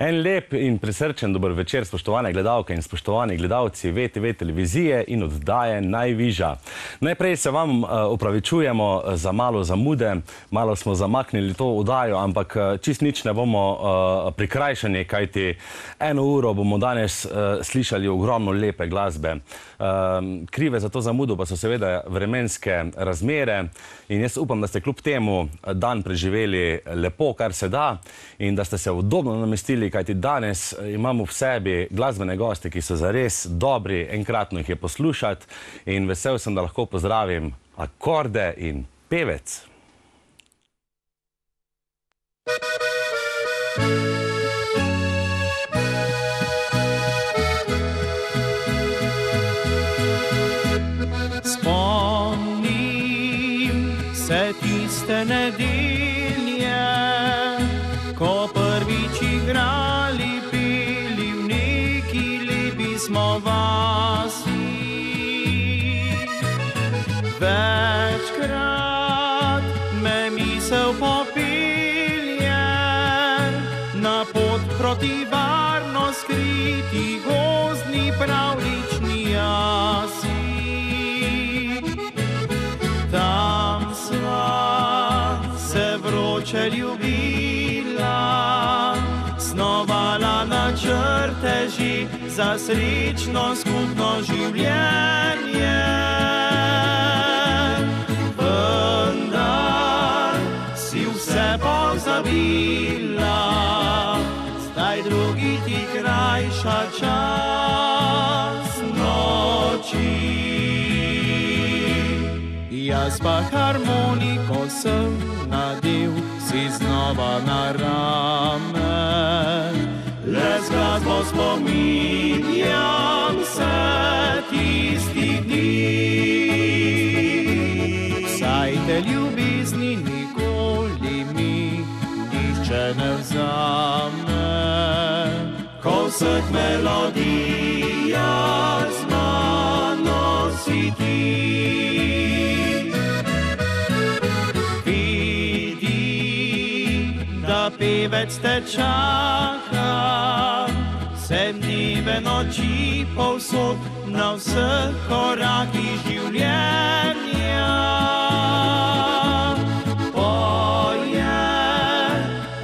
En lep in prisrčen dober večer, spoštovane gledalke in spoštovani gledalci VTV televizije in oddaje Najviža. Najprej se vam opravičujemo za malo zamude, malo smo zamaknili to oddajo, ampak čist nič ne bomo prikrajšani, kajti 1 uro bomo danes slišali ogromno lepe glasbe. Krive za to zamudo pa so seveda vremenske razmere in jaz upam, da ste kljub temu dan preživeli lepo, kar se da, in da ste se udobno namestili, kajti danes imamo v sebi glasbene goste, ki so zares dobri, enkratno jih je poslušati in vesel sem, da lahko pozdravim Akorde in Pevec. Spomnim se tiste nedelje, ko prvič igrali, peli v neki lepi smo vasi. Večkrat me misel popelje na pot proti varno skriti gozdni pravlični jasi. Tam sva se vroče ljubila, snovala načrte že za srečno skupno življenje. Vendar si vse pozabila, zdaj drugi ti krajša čas noči. Jaz pa harmoniko sem nadel si znova na rame, le z glasbo spominjam se tistih dni. Saj te ljubezni nikoli mi nihče ne vzame, ko vseh melodija z mano si ti. Pevec te čaka, vse dneve noči povsod, na vseh korakih življenja. Poje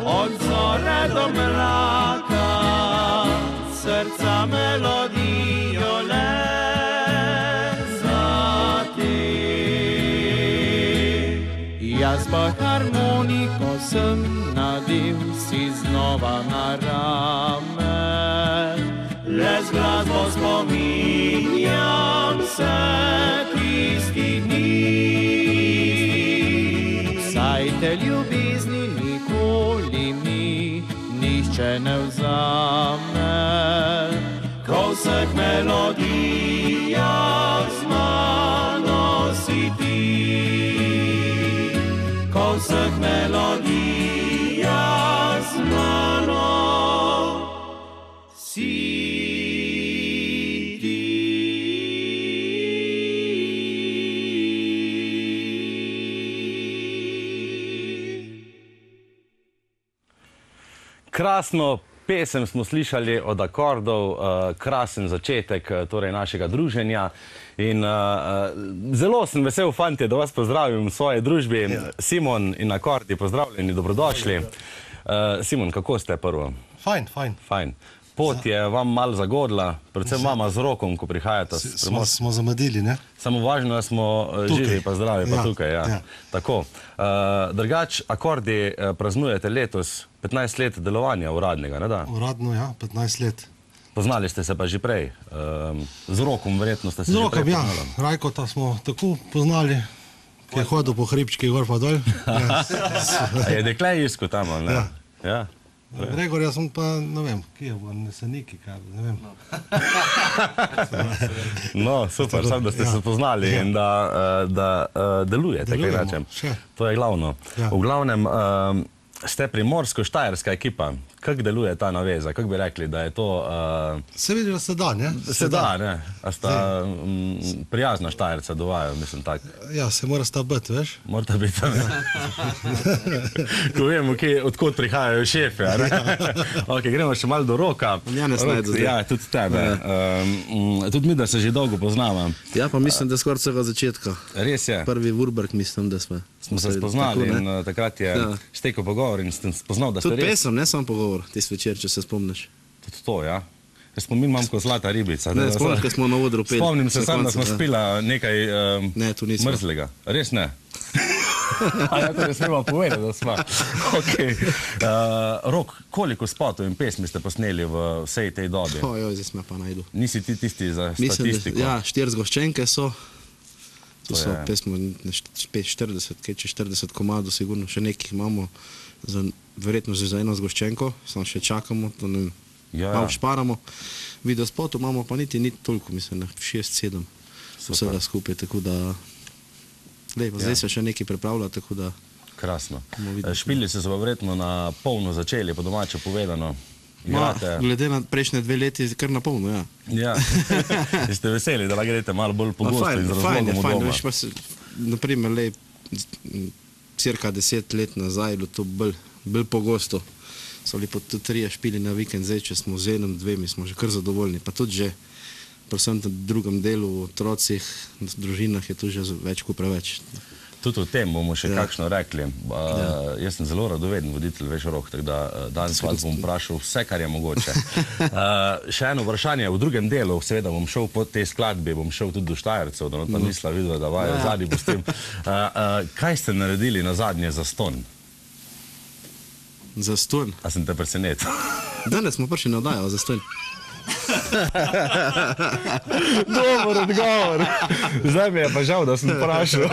od zore do mraka, srca melodijo le za te. Jaz pa harmoniko sem nadel si znova na rame, le z glasbo spominjam se tistih dni. Saj te ljubezni nikoli mi nihče ne vzame, ko vseh melodijah z mano si ti. Ko vseh melodijah z mano si ti. Krasno pesem smo slišali od Akordov, krasen začetek torej našega druženja. In zelo sem vesel, fantje, da vas pozdravim v svoji družbi. Simon in Akordi, pozdravljeni, dobrodošli. Simon, kako ste prvo? Fajn, fajn. Fajn. Pot je vam malo zagodla, predvsem vama z Rokom, ko prihajate. Smo zamudili, ne? Samo važno, da smo živi pa zdravi, pa tukaj, ja. Tako. Drugač, Akordi praznujete letos 15 let delovanja uradnega, ne da? Uradno, ja, 15 let. Poznali ste se pa že prej. Z Rokom verjetno ste se že prej poznali. Z Rokom, ja. Rajkota smo tako poznali, Ki je hodil po hribčki gor pa dol. Ja. A je dekle isko tam, ali ne? Ja. Ja. Gregor, jaz sem pa, ne vem, kje je v Neseniki, kaj, ne vem. No, super, sam, da ste se poznali in da delujete, kaj Delujemo, rečem. še. To je glavno. Ja. V glavnem, ste primorsko-štajerska ekipa. Kako deluje ta naveza? Kako bi rekli, da je to... Se vidi, da se da, ne? Se da, ne? A sta prijazna Štajerca do vaju, mislim tak. Ja, se mora sta biti, veš? Morate biti, ne? Ko vemo, odkot prihajajo šefe, a ne? Ok, gremo še malo do Roka. Janez najde zdaj. Ja, tudi tebe. Tudi mi, da se že dolgo poznamo. Ja, pa mislim, da skoraj vsega začetka. Res je. Prvi Wurberg mislim, da smo. Smo se spoznali Tako, in takrat je stekel pogovor in sem spoznal, da ste Tudi res... pesem, ne samo pogovor, tisti večer, če se spomniš. Tudi to, ja. Jaz spomin imam kot zlata ribica. Ne, spomniš, ko smo na odru peli. Spomnim se sam, da smo Ja. spila nekaj Ne, tu nismo. mrzlega. Res ne? A ja, to ne smemo povedati, da smo. Okay. Rok, koliko spotov in pesmi ste posneli v vsej tej dobi? Ojoj, zdaj smo pa najdu. Nisi ti tisti za Mislim, statistiko? da, ja, 4 zgoščenke so. Tu To so je- pesmo 40, kaj če 40 komadov, sigurno še nekih imamo. Verjetno že za eno zgoščenko, samo še čakamo, to ne vem, Ja, malo ja. šparamo. Video spotov imamo pa niti ni toliko, mislim, 6-7 vsega skupaj, tako da... Lepo, zdaj se še nekaj pripravlja, tako da... Krasno. Bomo videli. Špili ste se pa verjetno na polno začeli, po domače povedano. Ma, Igrate... glede na prejšnje 2 leti, kar na polno, ja. Ja. Ste veseli, da lahko greste malo bolj pogosto in z razlogom fajn, doma. veš pa se, naprimer, cirka 10 let nazaj je bilo to bolj pogosto. So bili pa tudi 3 špili na vikend, zdaj, če smo z enim, 2, smo že kar zadovoljni. Pa tudi že, predvsem v drugem delu, otrocih, družinah je to že več kot preveč. Tudi o tem bomo še Ja. kakšno rekli. Jaz sem zelo radoveden voditelj, veš, Rok, tako da danes vas bom vprašal vse, kar je mogoče. Še eno vprašanje, v drugem delu, seveda bom šel po tej skladbi, bom šel tudi do Štajercev, da pa nisla videla, da vajo zadnji pustim. Kaj ste naredili na zadnje za ston? Zastonj. A sem te presenetil? Danes smo prišli na oddajo, zastonj. Dober odgovor. Zdaj mi je pa žal, da sem vprašal.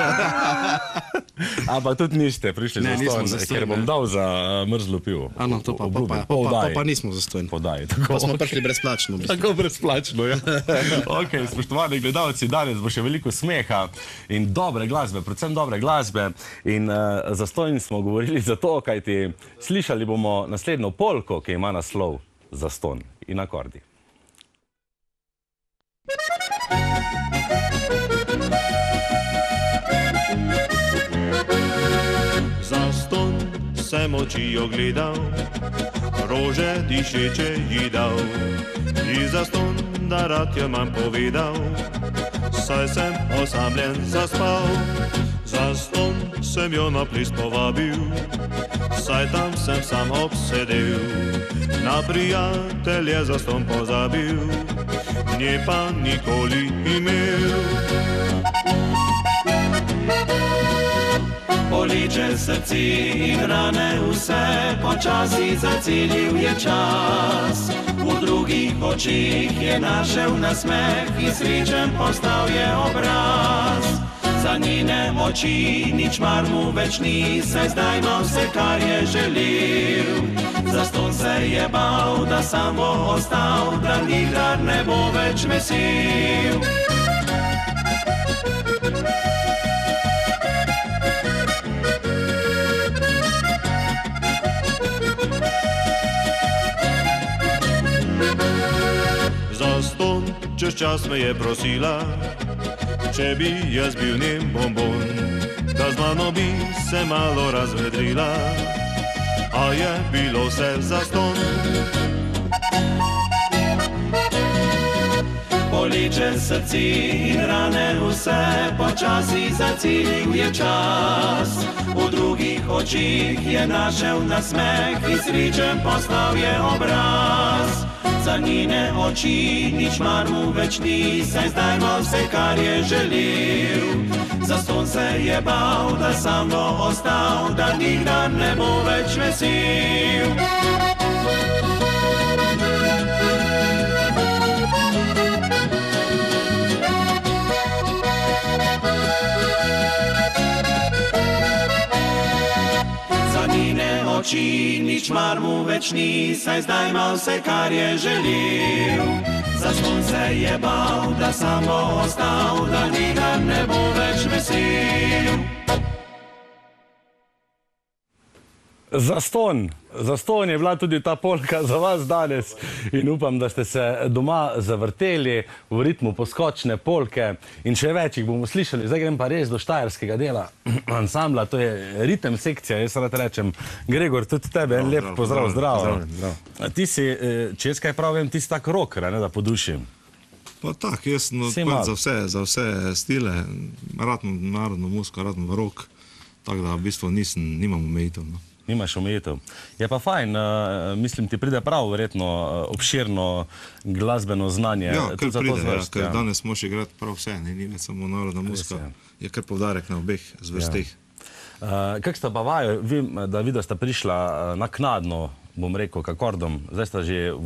Ampak tudi niste prišli Ne, za nismo ston, za ston, ker bom ne. dal za mrzlo pivo. Ano, to pa Obljubim. Po oddaji. pa nismo zastonj. Po oddaji, Pa tako. smo prišli brezplačno. v bistvu. Tako brezplačno, ja. Ok, spoštovani gledalci, danes bo še veliko smeha in dobre glasbe, predvsem dobre glasbe. In zastonj smo govorili zato, kajti slišali bomo naslednjo polko, ki ima naslov Zastonj in akordi. Zaston sem oči ogledal, rože dišeče ji dal. I zaston, da rad jo mam povedal, saj sem osamljen zaspal. Zaston sem jo na ples povabil, saj tam sem sam obsedel. Na prijatelje zaston pozabil, nje pa nikoli imel. Boleče srce in rane vse, počasi zacelil je čas. V drugih očeh je našel nasmeh in srečen postal je obraz. Za njene oči nič mar mu več ni, saj zdaj ima vse, kar je želel. Zaston se je bal, da sam bo ostal, da nikdar ne bo več vesel. Zaston čez čas me je prosila, če bi jaz bil njen bonbon, da z mano bi se malo razvedrila, a je bilo vse zaston. Boleče srce in rane vse, počasi zacelil je čas. V drugih očih je našel nasmeh in srečen postal je obraz. Za njene oči nič mar mu več ni, saj zdaj ima vse, kar je želel. Zaston se je bal, da sam bo ostal, da nikdar ne bo več vesel. noči, nič mar mu več ni, saj zdaj ima vse, kar je želel. Zaston se je bal, da sam bo ostal, da nikar ne bo več vesel. Zaston je bila tudi ta polka za vas danes in upam, da ste se doma zavrteli v ritmu poskočne polke in še več jih bomo slišali. Zdaj grem pa res do štajerskega dela ansambla, to je ritem sekcija, jaz rad rečem. Gregor, tudi tebe en lep pozdrav, zdravo. Ti si, če jaz kaj prav vem, ti si tak rocker, ne, da po duši. Pa tak, jaz za vse stile, radno narodno muziko, radno rock, tako da v bistvu nimam omejitev. Nimaš omejitev. Je pa fajn, mislim, ti pride prav verjetno obširno glasbeno znanje. Ja, kar pride, ker danes moš igrati prav vse, ni več samo narodna muzika, je kar poudarek na obeh zvrsteh. Kak sta pa vaju, da vidva sta prišla naknadno, bom rekel, k akordom, zdaj sta že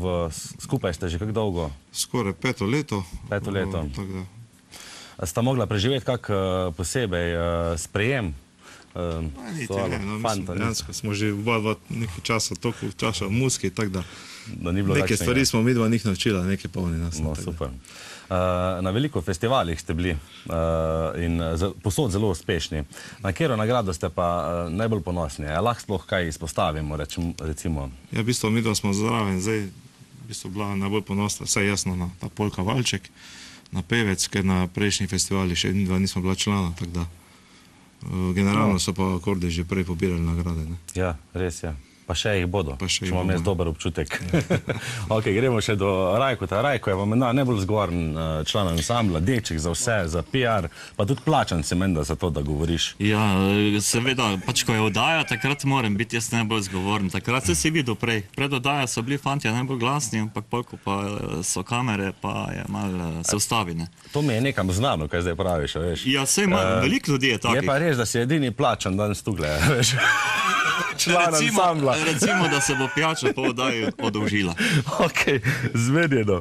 skupaj ste že kak dolgo? Skoraj 5 leto. 5 leto. Sta mogla preživeti kak posebej sprejem? Dejansko smo že oba nekaj časa toliko časa v muziki, tako da neke stvari smo midva njih naučila, neke polni nas. No, super. Na veliko festivalih ste bili in posod zelo uspešni. Na katero nagrado ste pa najbolj ponosni? Lahko sploh kaj izpostavimo, recimo? Ja, v bistvu midva smo zraven, zdaj v bistvu bila najbolj ponosna, vsaj jasno na ta Polka Valček, na Pevec, ker na prejšnjih festivalih še dva nismo bila člana, tako da generalno so pa akorde že prej pobirali nagrade. Ja, res je. Pa še jih bodo, če imam jaz dober občutek. Ok, gremo še do Rajkota. Rajko je vam najbolj zgovoren član ansambla, deček za vse, za PR, pa tudi plačan se menda za to, da govoriš. Ja, seveda, pač ko je oddaja, takrat moram biti jaz najbolj zgovoren. Takrat se si videl prej. Pred oddaja so bili fantje najbolj glasni, ampak polko pa so kamere, pa je malo se ustavi, ne. To mi je nekam znano, kaj zdaj praviš, veš. Ja, sej veliko ljudi je takih. Je pa res, da si edini plačan danes tu gleda, veš. Član ansambla. Recimo, da se bo pijača po oddaji odolžila. Ok, zmenjeno.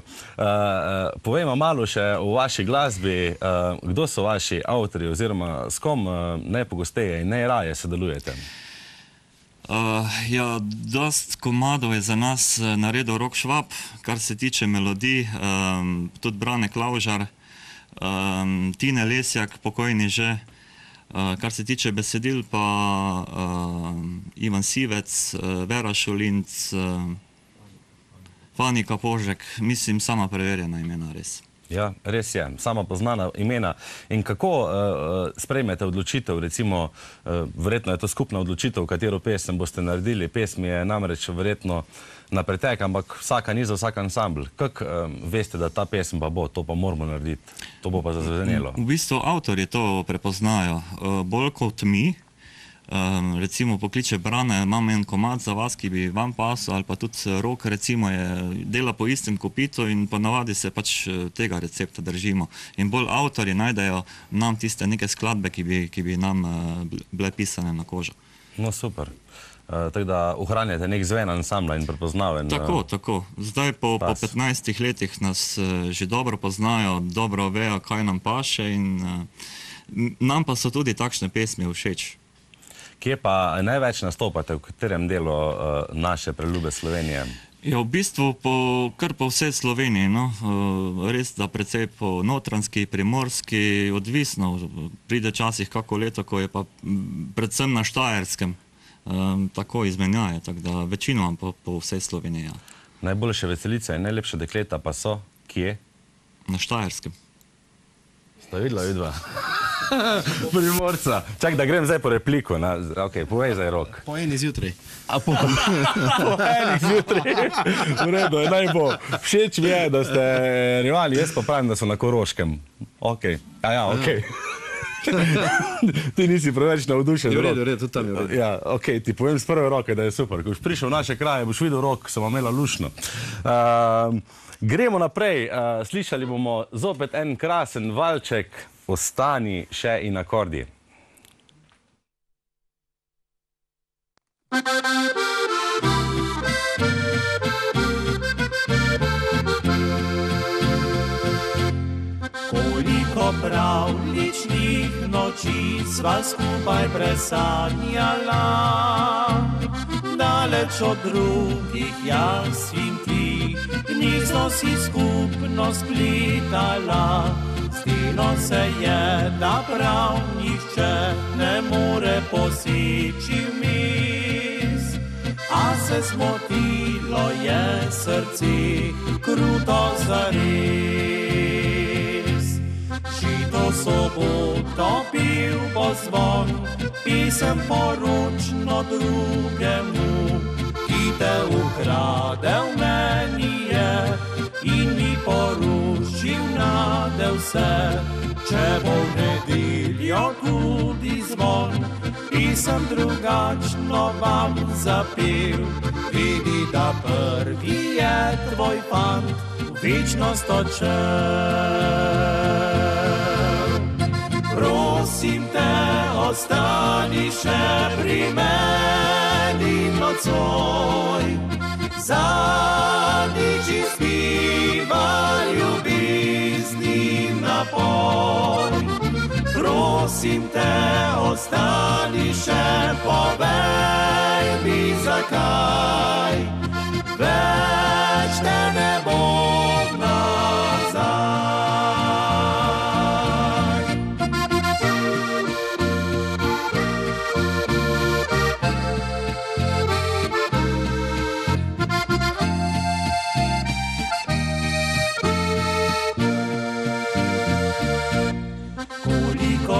Povejmo malo še o vaši glasbi. Kdo so vaši avtorji oziroma s kom najpogosteje in najraje sodelujete? Ja, dost komadov je za nas naredil Rok Švab, kar se tiče melodij, tudi Brane Klavžar, Tine Lesjak, pokojni že. Kar se tiče besedil pa Ivan Sivec, Vera Šolinc, Fanika Požek, mislim, sama preverjena imena res. Ja, res je, sama poznana imena. In kako sprejmete odločitev, recimo, verjetno je to skupna odločitev, katero pesem boste naredili, pesmi je namreč verjetno na pretek, ampak vsaka ni za vsak ansambl. Kako veste, da ta pesem pa bo, to pa moramo narediti, to bo pa zazvenelo? V bistvu avtorji to prepoznajo, bolj kot mi. Recimo pokliče Brane, imam en komad za vas, ki bi vam pasal, ali pa tudi Rok, recimo, dela po istem kopitu in ponavadi se pač tega recepta držimo. In bolj avtorji najdejo nam tiste neke skladbe, ki bi nam bile pisane na kožo. No, super. Tako da ohranjate nek zven ansambla in prepoznaven. Tako, tako. Zdaj po 15 letih nas že dobro poznajo, dobro vejo, kaj nam paše in nam pa so tudi takšne pesmi všeč. Kje pa največ nastopate, v katerem delu naše preljube Slovenije? Ja, v bistvu kar po vsej Sloveniji, no. Res, da precej po Notranjski, Primorski, odvisno. Pride časih kako leto, ko je pa predvsem na Štajerskem tako izmenjaje, tako da večino po vsej Sloveniji, ja. Najboljše veselice in najlepše dekleta pa so kje? Na Štajerskem. Sta videla? Primorca. Čak, da grem zdaj po repliko. Ok, povej zdaj, Rok. Po eni zjutraj. Po eni zjutraj. V redu, naj bo. Všeč mi je, da ste rivali, jaz pa pravim, da so na Koroškem. Ok. Ok. Ti nisi preveč navdušen. V redu, tudi tam je v redu. Ja, ok, ti povem z prve roke, da je super. Ko boš prišel v naše kraje, boš videl, Rok, sem vam imela lušno. Gremo naprej. Slišali bomo zopet en krasen valček. Ostani še in akordi. Koliko pravličnih noči sva skupaj presanjala, daleč od drugih jaz in ti, gnizdo si skupno splitala, zdelo se je, da prav nihče ne more poseči vmes, a se zmotilo je srce kruto zares. Žito soboto pil bo zvon, pisem poročno drugemu, ki te ukradel meni je in mi porušil nade vse. Če bo v nedeljo tudi zvon, pisem drugačno vam zapel, vidi, da prvi je tvoj fant, večnost odšel. Prosim te, ostani še pri meni nocoj, zadnjič izpiva ljubezni napoj. Prosim te, ostani še, povej mi zakaj, več te ne bom nazaj.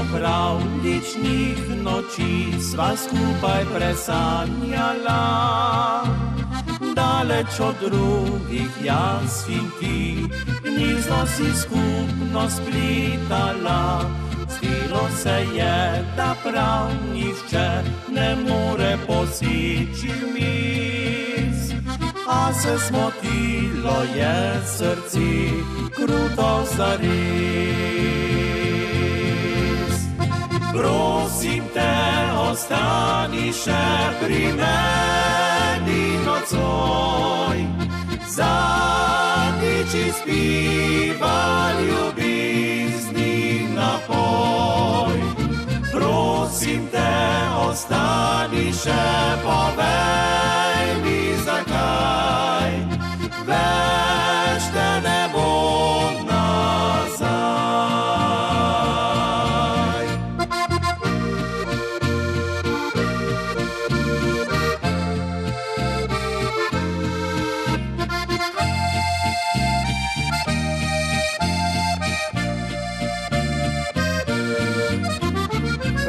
Pravličnih noči sva skupaj presanjala, daleč od drugih jaz in ti, gnizdo si skupno splitala, zdelo se je, da prav nihče ne more poseči vmes, a se zmotilo je srce kruto zares. Prosim te, ostani še pri meni nocoj, zadnjič izpiva ljubezni napoj. Prosim te, ostani še, povej mi zakaj, več te ne bom nazaj.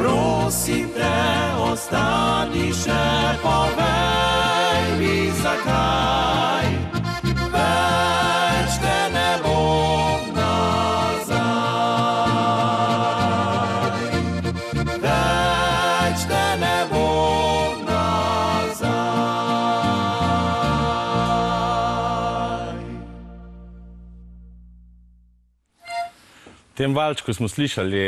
Prosim te, ostani še, povej mi zakaj, več te ne bom nazaj, več te ne bom nazaj. V tem valčku smo slišali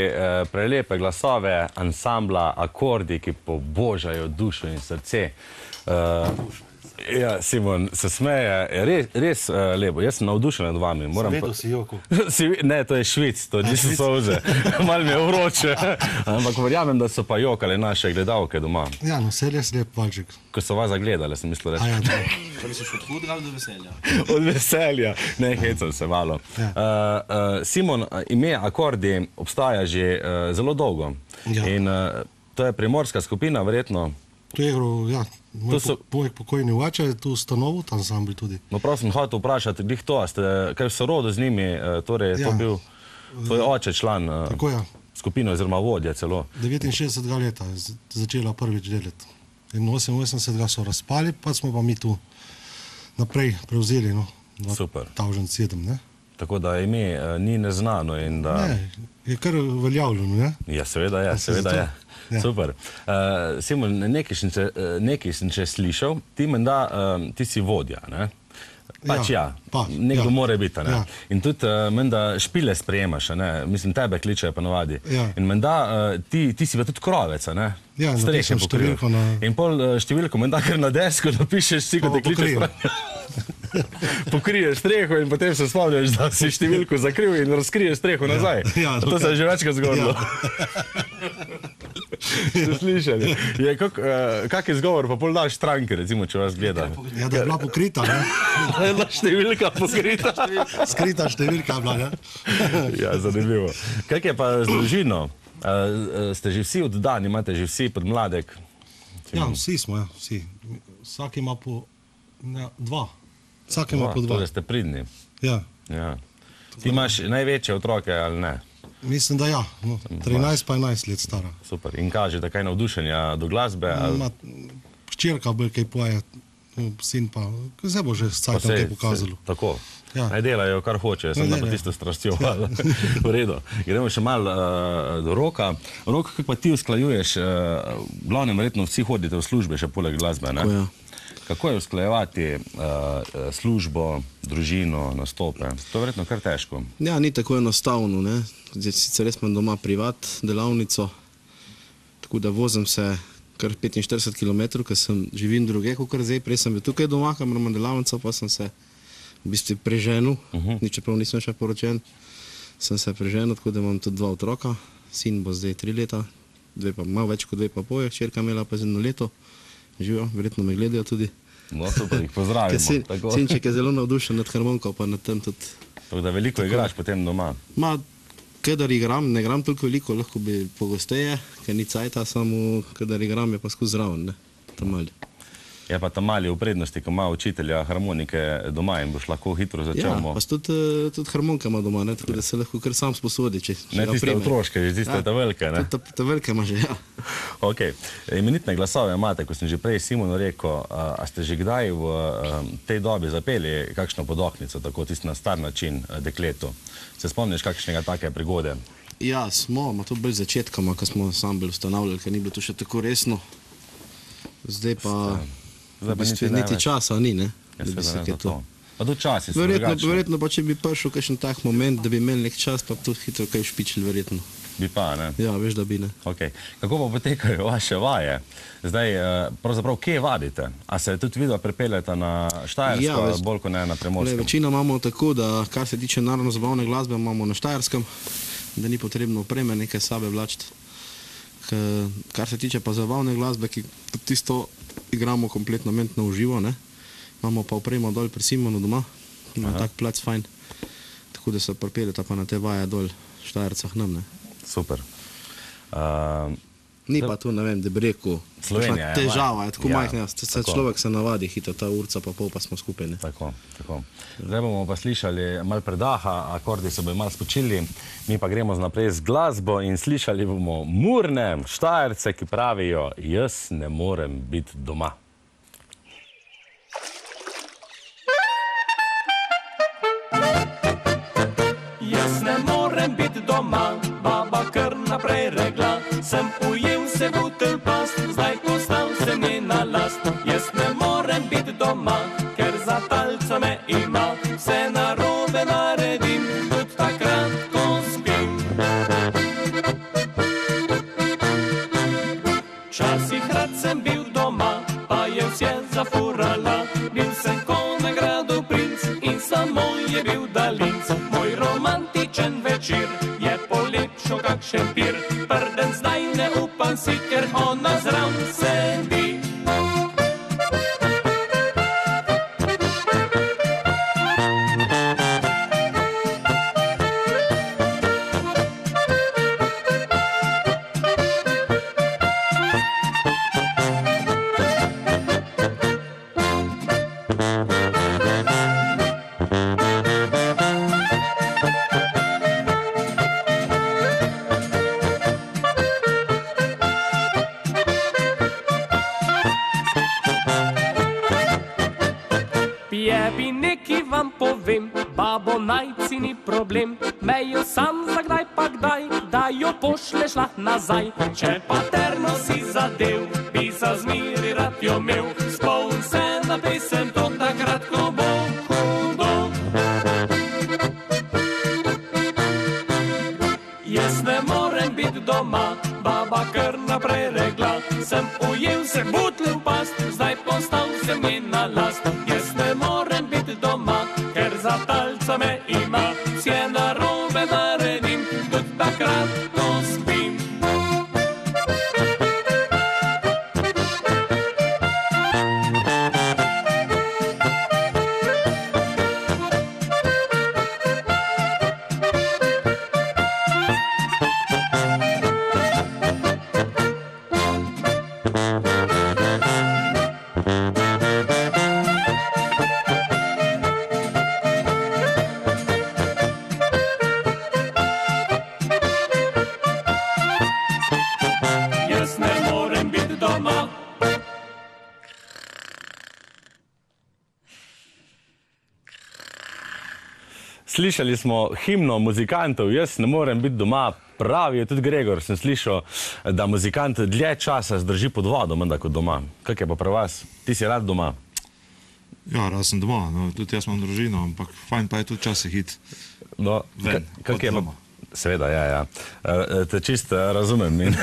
prelepe glasove ansambla Akordi, ki pobožajo dušo in srce. Ja, Simon se smeje, res lepo. Jaz sem navdušen nad vami. Svetu si joko. Ne, to je švic, to niso solze. Malo mi je vroče. Ampak verjamem, da so pa jokale naše gledalke doma. Ja, no, vse res lep valček. Ko so vas zagledali, sem mislil reči. A ja, da. Torej si od hudega ali do veselja? Od veselja. Ne, hecam se malo. Simon, ime Akordi obstaja že zelo dolgo. Ja. In to je primorska skupina, verjetno. Tu je igral, ja, moj pokojni oče je tu ustanovil, ta ansambl tudi. No, prav sem hotel vprašati, glih to, a ste kaj v sorodu z njimi, torej je to bil tvoj oče član Tako ja, skupine oziroma vodja celo. 69 leta je začela prvič delati. In 88 so razpali, pa smo pa mi tu naprej prevzeli, no, Super. 2007, ne? Tako da ime ni neznano in da... Ne, je kar veljavljeno, ne? Ja, seveda je, seveda je. Ja. Super. Simon, nekaj sem če slišal, ti menda, ti si vodja, ne? Pač ja, nekdo mora biti, ne? Ja. In tudi menda špile sprejemaš, ne? Mislim, tebe kličejo pa navadi. Ja. In menda ti si pa tudi krovec, ne? Ja, napišem številko na... In pol številko menda kar na desku napišeš si, ko te kličeš. Pokriješ streho in potem se spomniš, da si številko zakril in razkriješ streho nazaj. Ja, to se je že večkrat zgodilo. Ja. Ste slišali? Kak je zgovor, pa pol daš stranke, recimo, če vas gleda? Ja, da je bila pokrita, ne? Da je bila številka pokrita. Skrita številka je bila, ne? Ja, zanimivo. Kak je pa z družino? Ste že vsi oddani, imate že vsi podmladek? Ja, vsi smo, ja, vsi. Vsak ima po dva. Vsak ima po dva. Torej ste pridni. Ja. Ja. Ti imaš največje otroke, ali ne? Mislim, da ja. No, 13 pa 11 let stara. Super. In kažete kaj navdušenja do glasbe? Hčerka bolj kaj poje, sin pa, se bo že s cajtom kaj pokazalo. Tako. Ja. Naj delajo, kar hoče, sem da pa tisto strastjo. V redu. Gremo še malo do Roka. Rok, kako pa ti usklajuješ? V glavnem, verjetno vsi hodite v službe, še poleg glasbe, ne? Tako, ja. Kako je usklajevati službo, družino, nastope? To je verjetno kar težko. Ja, ni tako enostavno, ne. Sicer res imam doma privat delavnico, tako da vozim se kar 45 km, ker živim druge, kot zdaj. Prej sem bil tukaj doma, kamor imam delavnico, pa sem se v bistvu preženil, čeprav nisem še poročen. Sem se preženil, tako da imam tudi 2 otroka. Sin bo zdaj 3 leta, malo več kot 2,5, hčerka imela pa z 1 leto. Živijo, verjetno me gledajo tudi. No, super, jih pozdravimo. Sinček je zelo navdušen nad harmoniko, pa nad tem tudi. Tako da veliko igraš potem doma? Kadar igram, ne igram toliko veliko, lahko bi pogosteje, ker ni cajta, samo kadar igram je pa skozi zraven, ne, tam mali. Je pa tam mali v prednosti, ko ima učitelja harmonike doma in boš lahko hitro začel. Ja, pa tudi harmonika ima doma, ne, tako da se lahko kar sam sposodi. Ne tiste otroške, že tiste ta velike, ne? Ta velike ima že, ja. Ok, imenitne glasove imate, ko sem že prej Simonu rekel, a ste že kdaj v tej dobi zapeli kakšno podoknico, tako tisti na star način dekletu? Se spomniš kakšnega take prigode? Ja, smo, to bolj začetkama, ko smo ansambel ustanavljali, ker ni bilo to še tako resno. Zdaj pa niti časa ni, ne? Pa tudi časi so drugačni. Verjetno pa, če bi prišel kakšen tak moment, da bi imeli nek čas, pa tudi hitro kaj špičili, verjetno. Bi pa, ne? Ja, veš, da bi, ne. Ok. Kako pa potekajo vaše vaje? Zdaj, pravzaprav, kje vadite? A se tudi vidva pripeljete na Štajersko, bolj kot ne na Primorskem? Večina imamo tako, da kar se tiče narodno-zabavne glasbe, imamo na Štajerskem, da ni potrebno opreme nekaj sabe vlačiti. Kar se tiče pa zabavne glasbe, ki tisto igramo kompletno mentno v živo, ne? Imamo pa opremo dol pri Simonu doma, ima tak plac fajn, tako da se pripeljeta pa na te vaje dol v Štajercah nam, ne? Super. Ni pa tu, ne vem, da bi rekel, težava, je tako majhna, človek se navadi hitro, ta urca pa pol pa smo skupaj, ne? Tako, tako. Zdaj bomo pa slišali malo predaha, akordi se bojo malo spočili, mi pa gremo naprej z glasbo in slišali bomo Murne Štajerce, ki pravijo, jaz ne morem biti doma. Jaz ne morem biti doma, baba kar naprej regla, sem ujel se butelj past, zdaj postal sem njena last. Jaz ne morem biti doma, ker za talca me ima, vse narobe naredim, tudi takrat, ko spim. Včasih rad sem bil doma, pa je vse zafurala, bil sem ko nagrado princ in samo je bil dalinc. Moj romantičen večer je polepšal kak šempir, prden zdaj ne upam si, ker ona zraven sedi. Jebi neki vam povem, babo najci ni problem, mejo sam za kdaj pa kdaj, da jo pošleš lah nazaj. Če pa terno si zadev, bi za zmiri rad jo imel, spomn se na pesem to takrat, ko bo hudo. Jaz ne morem biti doma, baba kar naprej regla, sem ujel se butlj v past, zdaj postal sem njena last. Jaz ne morem biti doma, ker za talca me ima, vse narobe naredim, tudi takrat, ko spim. jaz ne morem biti doma. Slišali smo himno muzikantov, jaz ne morem biti doma, pravi tudi Gregor, sem slišal, da muzikant dlje časa zdrži pod vodo, menda kot doma. Kak je pa pri vas? Ti si rad doma? Ja, rad sem doma, no, tudi jaz imam družino, ampak fajn pa je tudi časih iti No, ven, kak od je pa? doma. Seveda, ja. Te čisto razumem in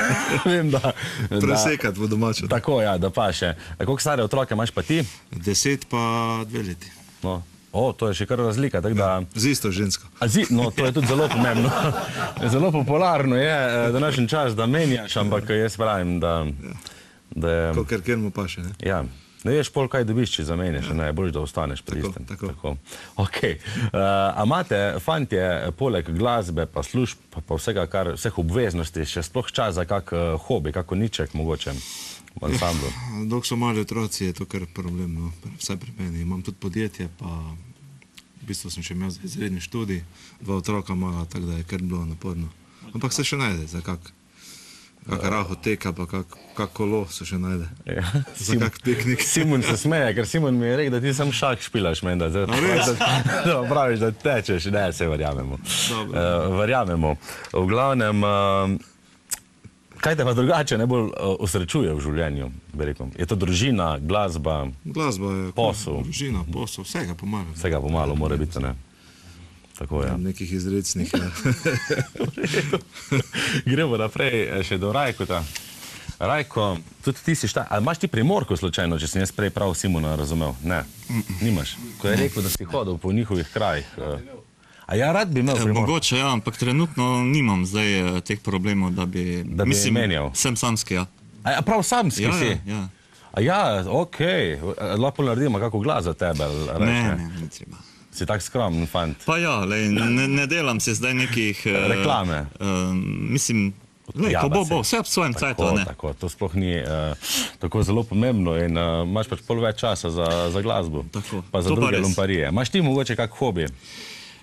vem, da... Presekati v domačo. Tako, ja, da pa še. Koliko stare otroke imaš pa ti? 10 pa 2 leti. No. O, to je še kar razlika, tako da... Z isto žensko. No, to je tudi zelo pomembno. Zelo popularno je današnji čas, da menjaš, ampak jaz pravim, da je... Kakor kjer mu pa še, ne? Ja. Ne veš pol, kaj dobiš, če zamenjaš, ne, boljš, da ostaneš pri istem. Tako. Ok. A imate, fantje, poleg glasbe, pa služb, pa vsega, vseh obveznosti, še sploh čas za kak hobi, kako niček mogoče v ansamblu? Dok so mali otroci, je to kar problem, no, vsaj pri meni. Imam tudi podjetje, pa v bistvu sem še imel izredni študij, 2 otroka mala, tako da je kar bilo naporno. Ampak se še najde za kak raho teka, pa kak kolo se še najde. Ja. Za kak piknik. Simon se smeje, ker Simon mi je rekel, da ti sam šah špilaš, menda. Praviš, da tečeš, ne, se verjamemo. Verjamemo. V glavnem, kaj te pa drugače najbolj osrečuje v življenju, bi rekel? Je to družina, glasba? Glasba je posel. Družina, posel, vsega pomalo. Vsega pomalo mora biti, ne? Tako je. Nekih izrecnih, ja. Gremo naprej še do Rajkota. Rajko, tudi ti si ali imaš ti Primorko slučajno, če sem jaz prej prav Simona razumel? Ne, nimaš. Ko je rekel, da si hodil po njihovih krajih. A ja, rad bi imel Primorko? Mogoče, ja, ampak trenutno nimam zdaj teh problemov, da bi menjal. Sem samski, ja. A ja, prav samski si? Ja. A ja, okej. Lahko naredimo kako glas za tebe? Ne treba. Si tak skromen fant. Pa ja, ne delam se zdaj nekih... Reklame. Mislim, ko bo, vse ob svojem cajtu, ne? Tako, to sploh ni tako zelo pomembno in imaš pač pol več časa za glasbo. Pa za druge lumparije. Imaš ti mogoče kak hobi?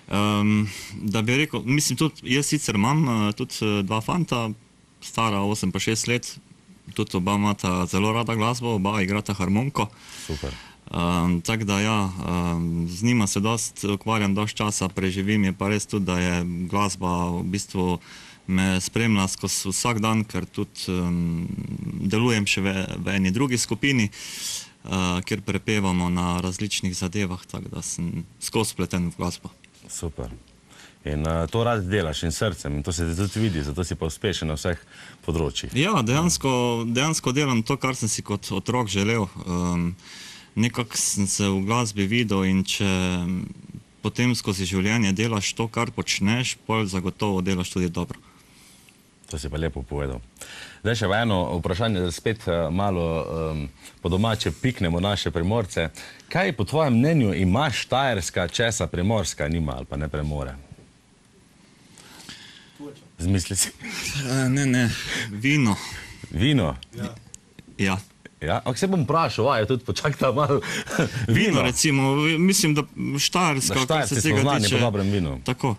Da bi rekel, mislim, tudi jaz sicer imam tudi 2 fanta, stara 8 pa 6 let, tudi oba imata zelo rada glasbo, oba igrata harmoniko. Super. Tako da ja, z njima se dost ukvarjam, dost časa preživim, je pa res tudi, da je glasba v bistvu me spremlja skozi vsak dan, ker tudi delujem še v eni drugi skupini, kjer prepevamo na različnih zadevah, tako da sem skozi spleten v glasbo. Super. In to rad delaš in srcem, in to se ti tudi vidi, zato si pa uspešen na vseh področjih. Ja, dejansko delam to, kar sem si kot otrok želel. Nekako sem se v glasbi videl in če potem skozi življenje delaš to, kar počneš, potem zagotovo delaš tudi dobro. To si pa lepo povedal. Zdaj še eno vprašanje, da spet malo po domače piknemo naše Primorce. Kaj po tvojem mnenju ima Štajerska, česa Primorska nima ali pa ne premore? Zmisli si. Ne, vino. Vino? Ja. Ja, ampak se bom vprašal, je tudi počakaj malo vino. Recimo, mislim, da Štajerska, kar se tega tiče... Štajerci so znani po dobrem vinu. Tako.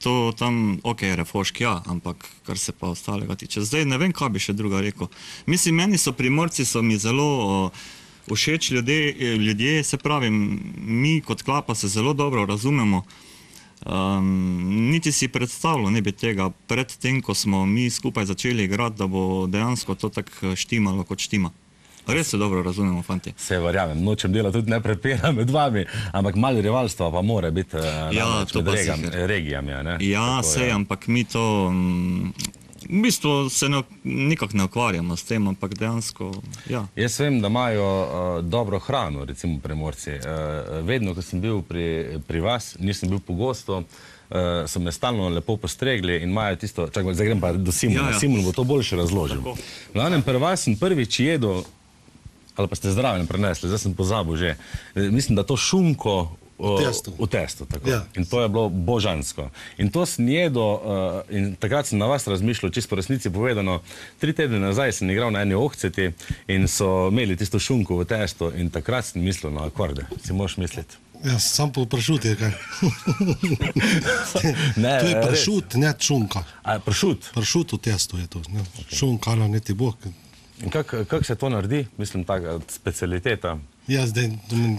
To tam, refošk, ja, ampak kar se pa ostalega tiče. Zdaj ne vem, kaj bi še druga rekel. Mislim, meni so Primorci mi zelo všeč ljudje, se pravi, mi kot klapa se zelo dobro razumemo. Niti si predstavljal ne bi tega pred tem, ko smo mi skupaj začeli igrati, da bo dejansko to tako štimalo kot štima. Res se dobro razumemo, fanti. Se verjamem, nočem dela tudi ne prepira med vami, ampak malo rivalstva pa mora biti med regijami. Ja, sej, ampak mi to v bistvu se nikak ne ukvarjamo s tem, ampak dejansko, ja. Jaz vem, da imajo dobro hrano, recimo Primorci. Vedno, ko sem bil pri vas, nisem bil pogosto, so me stalno lepo postregli in imajo tisto, čakaj, zdaj grem pa do Simona. Simon bo to boljše razložil. V glavnem, pri vas sem prvič jedel, ali pa ste zraven prenesli, zdaj sem pozabil že, mislim, da to šunko v testu, tako. In to je bilo božansko. In to sem jedel in takrat sem na vas razmišljal, čisto po resnici povedano, 3 tedne nazaj sem igral na eni ohceti in so imeli tisto šunko v testu in takrat sem mislil na akorde. Si moraš misliti? Ja, sam po pršut je kaj. Ne, To je res. pršut, ne šunka. A, pršut. Pršut v testu je to. Ne? Šunka, ali ne ti bo. In kak se to naredi? Mislim, taka specialiteta. Ja, zdaj,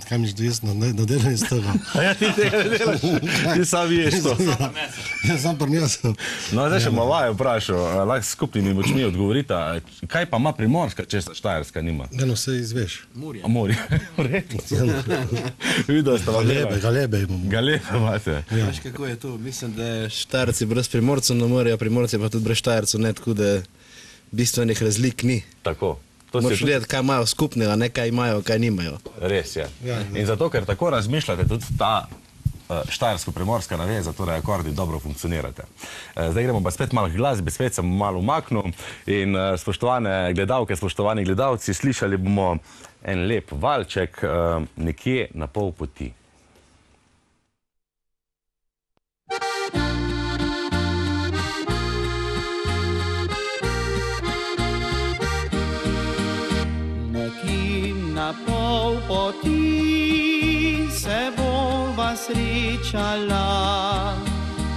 kaj miš, da jaz nadelam iz tega. A ja, ti tega ne delaš, ti sam ješ to. Ja, sam prinesem. No, zdaj še Mavajo vprašal, lahko s skupnimi močmi odgovorita, kaj pa ima Primorska, če Štajerska nima? Eno se izveš. Amori, vredno. Videl ste vam Galebe imamo. Galebe imate. Veš, kako je to? Mislim, da je Štajerci brez Primorcev na morju, a Primorci pa tudi brez Štajercev, ne, tako da bistvenih razlik ni. Tako. To Moraš gledati, kaj imajo skupnega, ne kaj imajo, kaj nimajo. Res je. In zato, ker tako razmišljate, tudi ta štajersko-primorska naveza, torej akordi, dobro funkcionirate. Zdaj gremo pa spet malo k glasbi, spet sem malo umaknil in spoštovane gledalke, spoštovani gledalci, slišali bomo en lep valček nekje na pol poti. Na pol poti se bova srečala,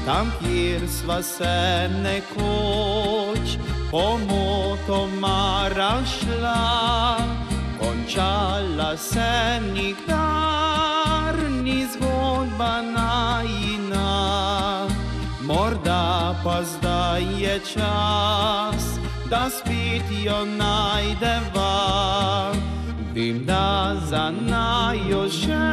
tam, kjer sva se nekoč pomotoma razšla. Končala se nikdar ni zgodba najina, morda pa zdaj je čas, da spet jo najdeva. Vem, da za najo še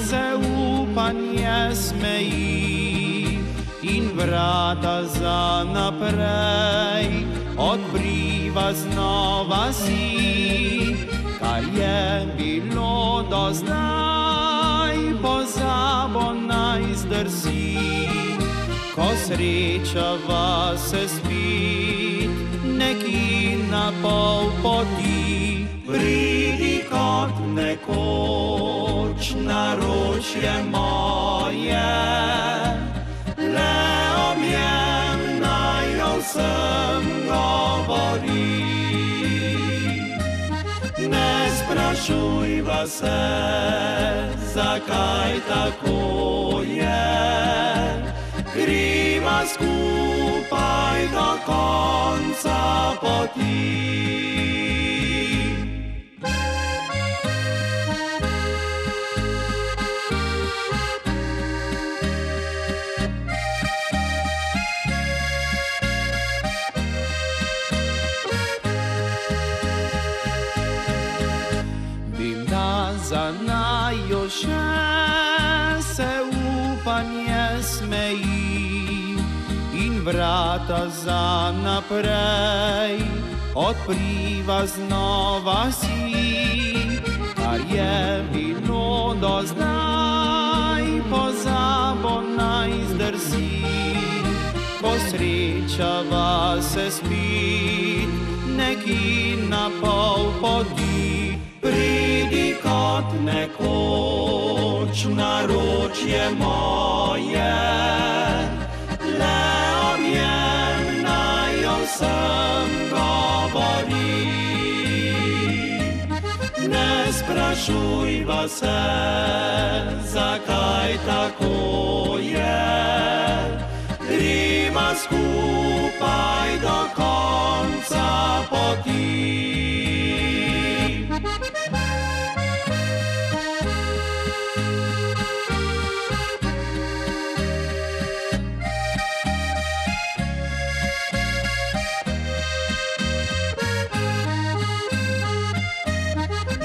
se upanje smeji in vrata za naprej odpriva znova si. Kar je bilo do zdaj, pozabo naj zdrsi. Ko srečava se spet nekje na pol poti. Pridi kot nekoč naročje moje, le objem naj o vsem govori. Ne sprašujva se, zakaj tako je, griva skupaj do konca poti. Za najo še se upanje smeji in vrata za naprej odpriva znova si. Kar je bilo do zdaj, pozabo naj zdrsi. Ko srečava se spet nekje na pol poti. Pridi kot nekoč naročje moje, le objem naj o vsem govori. Ne sprašujva se, zakaj tako je, griva skupaj do konca poti.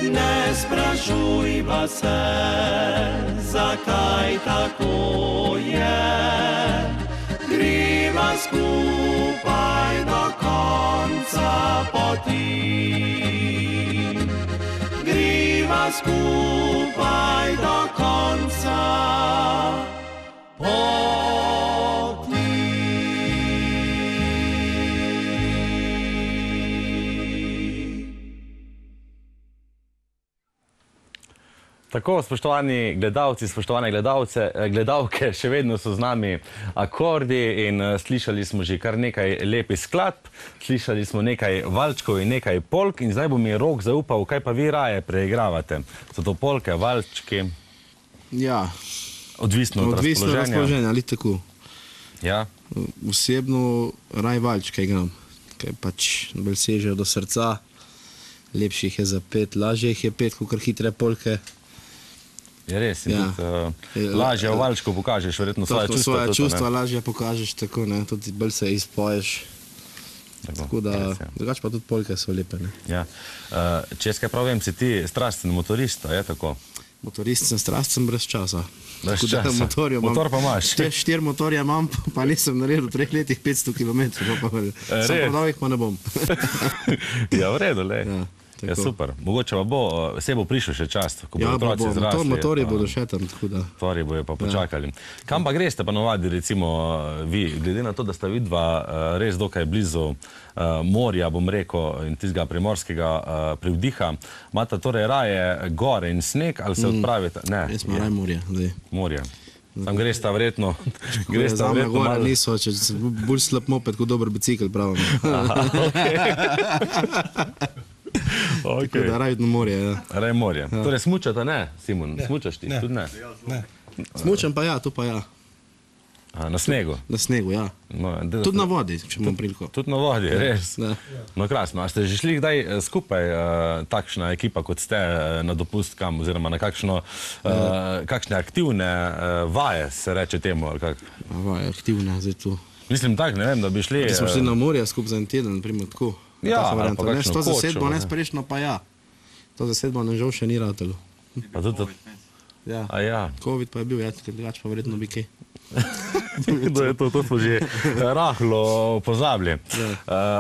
Ne sprašujva se, zakaj tako je, griva skupaj do konca poti. Griva skupaj do konca poti. Tako, spoštovani gledalci, spoštovane gledalke, še vedno so z nami akordi in slišali smo že kar nekaj lepih skladb, slišali smo nekaj valčkov in nekaj polk in zdaj bo mi Rok zaupal, kaj pa vi raje preigravate. So to polke, valčki? Ja, Odvisno od razpoloženja. razpoloženja, ali tako. Ja. Osebno raj valčke igram, ker pač bolj sežejo do srca, lepših je za pet, lažje jih je pet, kakor hitre polke. Je res, in Ja. tudi lažje v valčku pokažeš verjetno svoje čustva. Svoje tudi, čustva ne? lažje pokažeš, tako ne, tudi bolj se izpoješ. Tako da, res je. drugače pa tudi polke so lepe, ne. Ja. Če jaz kaj prav vem, si ti strasten motorist, a je tako? Motorist sem strast, sem brez časa. Brez Tako da časa. motorjev Motor pa imaš. 4 motorje imam, pa nisem naredil v 3 letih 500 km. Sam res? prodal jih pa ne bom. Ja, v redu, le. Ja, Ja, tako. super. Mogoče pa bo, se bo prišel še čas, ko Ja, bodo otroci zrasli. motorji bodo še tam, tako da. Motorji bojo pa počakali. Kam pa greste pa navadi, recimo vi, glede na to, da sta vidva res dokaj blizu morja, bom rekel, in tistega primorskega privdiha, imata torej raje gore in sneg ali se odpravite? Ne, Jaz smo raj morje, zdaj. morje. Tam gresta verjetno, gresta Zame verjetno gore malo... niso, če bolj slab moped, kot dober bicikl, pravim. Tako da raj na morje, ja. Raj morje. Torej smučata ne, Simon? Smučaš ti? Tudi ne? Ne. Smučam pa ja, to pa ja. Na snegu? Na snegu, ja. No, Tudi na vodi, če imam priliko. Tudi na vodi, res. Ja. No, krasno. A ste že šli kdaj skupaj, takšna ekipa, kot ste, na dopust kam, oziroma na kakšne aktivne vaje, se reče temu? Ali kak? Vaj, aktivna, zdaj tu. Mislim tak, ne vem, da bi šli... Da smo šli na morje skupaj za en teden, naprimer tako. Ja, Taka ali varianta, pa ne, kakšno to kočo, zasedbo ne. nesprešno pa ja. To zasedbo nam žal še ni ratelo. Pa tudi... Ja. A ja. Covid pa je bil, ja, drugače pa verjetno bi kaj. Kdo je to smo že rahlo pozabili.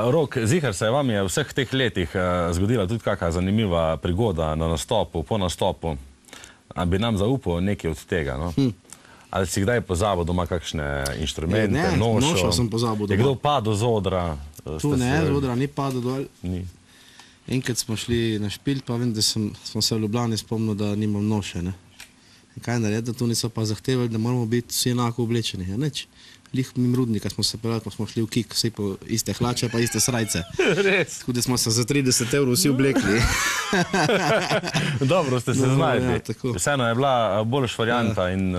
Rok, zihar se vam je v vseh teh letih zgodila tudi kakšna zanimiva prigoda na nastopu, po nastopu. A bi nam zaupal nekaj od tega, no? Ali si kdaj pozabil doma kakšne inštrumente, Ne, nošo sem pozabil Je doma. kdo padel z odra? Tu ne, z odra ni padel dol. Ni. Enkrat smo šli na špil, pa vem, da smo se v Ljubljani spomnil, da nimam noše, ne. In kaj narediti, tu niso pa zahtevali, da moramo biti vsi enako oblečeni, ja, nič. Lih mimo Rudnika smo se peljali, pa smo šli v Kik, vsi po iste hlače, pa iste srajce. Res. Tako da smo se za 30 evrov vsi oblekli. Dobro ste se No, znašli. ja, tako. Vseeno je bila boljša varianta in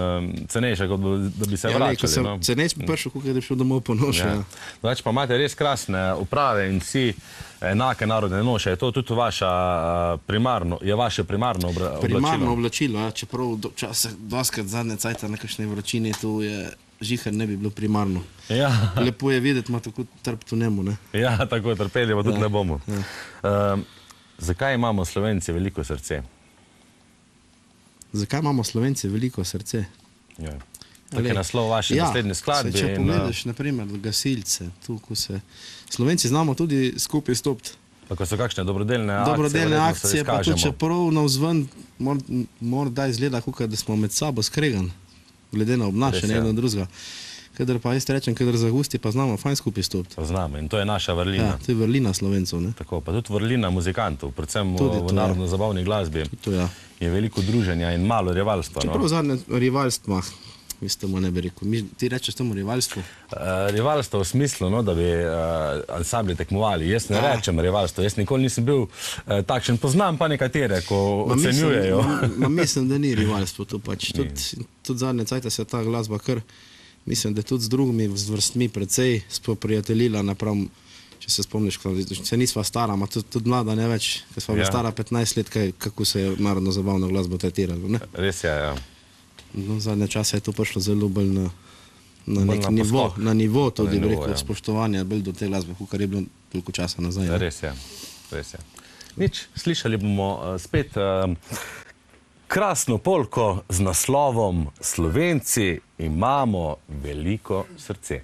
cenejša, kot da bi se Ja, lej, ko vračali. sem No. ceneč prišel, kot da bi šel domov po noše. Ja. Ja. Drugače pa imate res krasne uprave in vsi enake narodne noše. Je to tudi vaše primarno oblačilo? Primarno oblačilo, ja, čeprav včasih doskrat zadnje cajta na kakšne vročini, tu je žihar ne bi bilo primarno. Ja. Lepo je videti, ima tako trp tu nemu, ne. Ja, tako trpeli, pa tudi Ja. ne bomo. Ja. Zakaj imamo Slovenci veliko srce? Zakaj imamo Slovenci veliko srce? Ja. Tak je Glej, naslov vaše naslednje skladbe. Če in, pogledaš, naprimer, gasilce, tu, ko se... Slovenci znamo tudi skupaj stopiti. Ko so kakšne dobrodelne Dobrodelne verjetno se akcije, pa tudi izkažemo. čeprav navzven morda izgleda, da smo med sabo skregan, glede na obnašanje Res je. eno drugega. Kadar pa jaz rečem, kadar zagusti, pa znamo fajn skupaj stopiti. To znamo in to je naša vrlina. Ja, to je vrlina Slovencov, ne. Tako, pa tudi vrlina muzikantov, predvsem Tudi v to, ja. narodno-zabavni glasbi. To ja. Je veliko druženja in malo rivalstva. Čeprav No? zadnje rivalstva, mislim, ne bi rekel. Ti rečeš temu rivalstvu? Rivalstvo v smislu, no, da bi ansambli tekmovali. Jaz ne rečem rivalstvo, jaz nikoli nisem bil takšen. Poznam pa nekatere, ko ocenjujejo. Mislim, da ni rivalstvo to pač. Tudi zadnje cajte se ta glasba kar, mislim, da tudi z drugimi vrstmi precej spoprijateljila napram, če se spomniš, se nisva stara, ma tudi mlada ne več, ker sva bila stara 15 let, kako se je narodno-zabavno glasbo tretiralo, ne? Res je, ja. No, zadnje čase je to prišlo zelo bolj na Bolj nek na nivo, poskok. na nivo tudi, Na bi nivo, rekel, ja. spoštovanja bolj do te glasbe, kar je bilo toliko časa nazaj. ne. Res je, res je. Nič, slišali bomo spet krasno polko z naslovom Slovenci imamo veliko srce.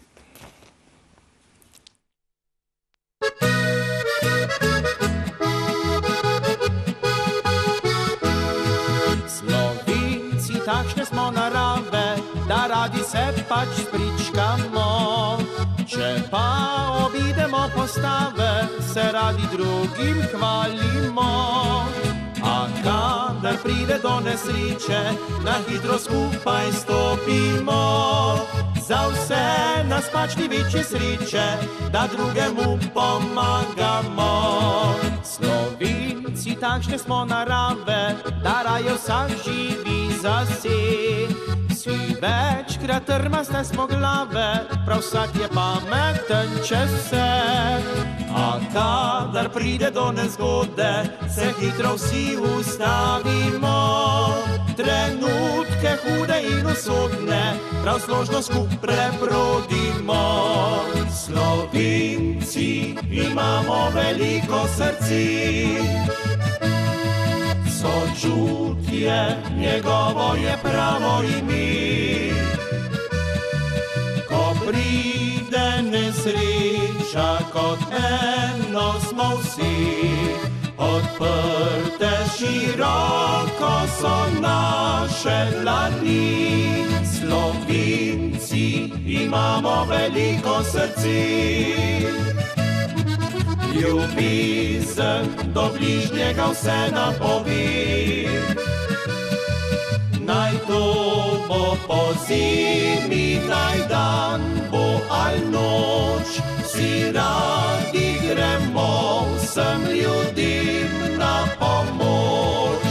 Slovenci takšne smo narave, da radi se pač spričkamo. Če pa obidemo postave, se radi drugim hvalimo. A kadar pride do nesreče, na hitro skupaj stopimo. Za vse nas pač ni večje sreče, da drugemu pomagamo. Slovenci Slovenci takšne smo narave, da raje vsak živi zase. Vsi večkrat trmaste smo glave, prav vsak je pameten čez vse. A kadar pride do nezgode, se hitro vsi ustavimo. Trenutke hude in usodne, prav složno skupaj prebrodimo. Slovenci imamo veliko srci, sočutje njegovo je pravo ime. Ko pride nesreča, kot eno smo vsi, odprte široko so naše dlani. Slovenci imamo veliko srci, ljubezen do bližnjega vse napove. Naj to bo pozimi, naj dan bo ali noč, vsi radi gremo vsem ljudem na pomoč.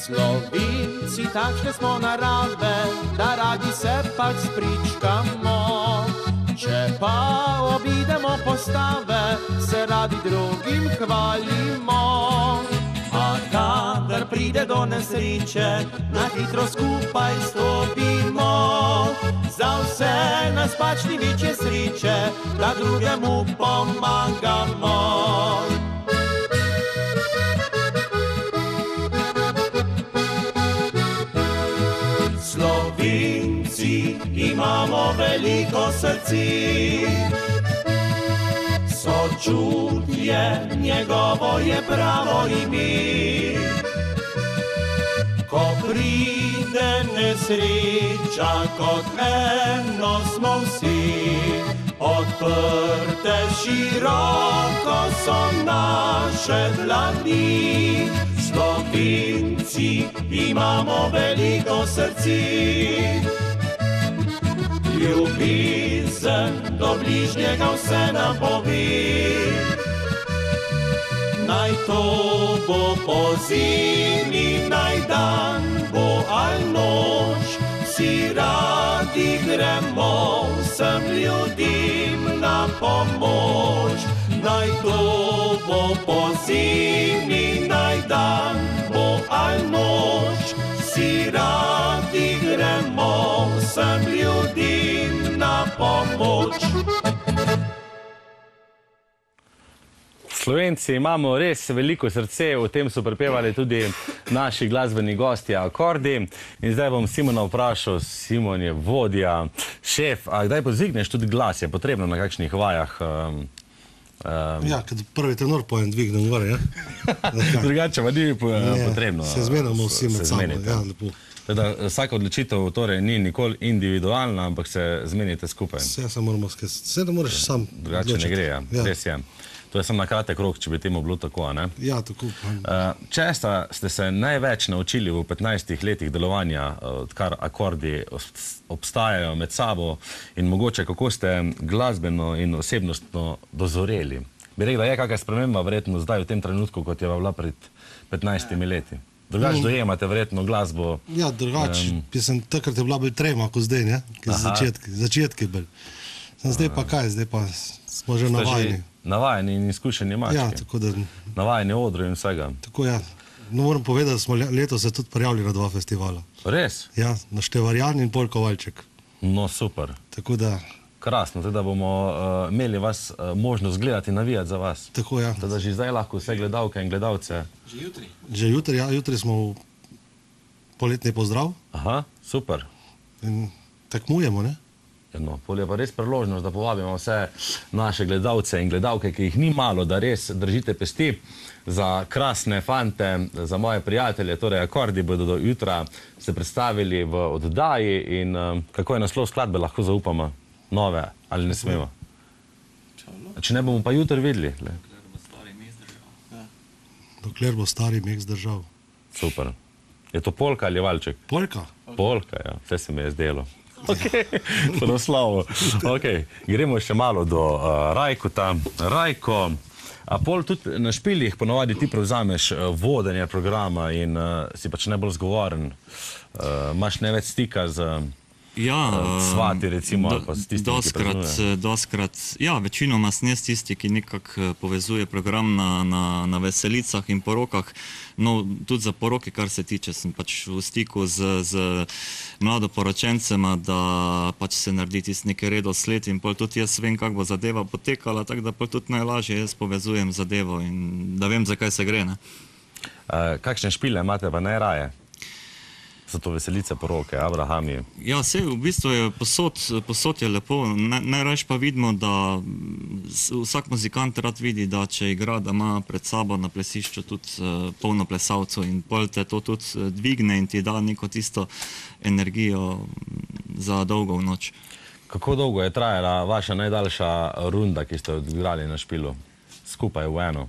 Slovenci takšne smo narave, da radi se pač spričkamo. Če pa obidemo postave, se radi drugim hvalimo. A kadar pride do nesreče, na hitro skupaj stopimo. Za vse nas pač ni večje sreče, da drugemu pomagamo. Slovenci imamo veliko srci, sočutje njegovo je pravo ime. Ko pride nesreča, kot eno smo vsi, odprte široko so naše dlani. Slovenci imamo veliko srci, ljubezen do bližnjega vse nam pove. Naj to bo pozimi, naj dan bo ali noč, vsi radi gremo vsem ljudem na pomoč. Naj to bo pozimi, naj dan bo ali noč, vsi radi gremo vsem ljudem na pomoč. Slovenci imamo res veliko srce, o tem so prepevali tudi naši glasbeni gostje Akordi. In zdaj bom Simona vprašal, Simon je vodja, šef, a kdaj pozvigneš tudi glas, je potrebno na kakšnih vajah? Ja, kad prvi tenor pojem dvignem gor, ja. Drugače pa ni potrebno. Se zmenimo vsi med sabo, ja, lepo. Teda vsaka odločitev torej ni nikoli individualna, ampak se zmenite skupaj. Se moramo skesiti, se da moraš sam drugače ne gre, ja. Res je. To je samo na kratek rok, če bi temu bilo tako, ne? Ja, tako. Česa ste se največ naučili v 15 letih delovanja, odkar Akordi obstajajo med sabo, in mogoče kako ste glasbeno in osebnostno dozoreli? Bi rekel, da je kakšna sprememba verjetno zdaj v tem trenutku, kot je bila pred 15 leti? Drugače dojemate verjetno glasbo? Ja, drugače. Takrat je bila bolj trema, kot zdaj, ne? Začetki bolj. Zdaj pa kaj, zdaj pa smo že navajeni. Navajeni in izkušeni mački. Ja, tako da... Navajeni odru in vsega. Tako, ja. No, moram povedati, da smo letos se tudi prijavili na 2 festivala. Res? Ja, na Števarjan in Polko Valček. No, super. Tako da... Krasno, teda bomo imeli vas možnost gledati in navijati za vas. Tako, ja. Teda že zdaj lahko vse gledalke in gledalce... Že jutri? Že jutri, ja. Jutri smo v poletni pozdrav. Aha, super. In tekmujemo, ne? No, pol je pa res priložnost, da povabimo vse naše gledalce in gledalke, ki jih ni malo, da res držite pesti za krasne fante, za moje prijatelje, torej Akordi bodo do jutra se predstavili v oddaji in kako je naslov skladbe, lahko zaupamo nove ali ne smemo? Če ne bomo pa jutri videli. Dokler bo stari mek zdržal. Super. Je to polka ali valček? Polka. Polka, ja, vse se mi je zdelo. Okay. Proslavo. Okay. Gremo še malo do Rajkota. Rajko, a pol tudi na špilih ponovadi ti prevzameš vodenje programa in si pač najbolj zgovoren. Imaš največ stika z svati, recimo, ali pa s tistimi, ki praznuje? Doskrat, ja, večinoma sem jaz tisti, ki nekako povezuje program na veselicah in porokah. No, tudi za poroke, kar se tiče, sem pač v stiku z mladoporočencema, da pač se naredi tisti neki redosled in pol tudi jaz vem, kako bo zadeva potekala, tako da pol tudi najlažje jaz povezujem zadevo in da vem, zakaj se gre, ne. Kakšne špile imate pa najraje? So to veselice, poroke, abrahami? Ja, vse v bistvu je posod je lepo. Najrajš pa vidimo, da vsak muzikant rad vidi, da če igra, da ima pred sabo na plesišču tudi polno plesalcev in pol te to tudi dvigne in ti da neko tisto energijo za dolgo v noč. Kako dolgo je trajala vaša najdaljša runda, ki ste odigrali na špilu? Skupaj v eno?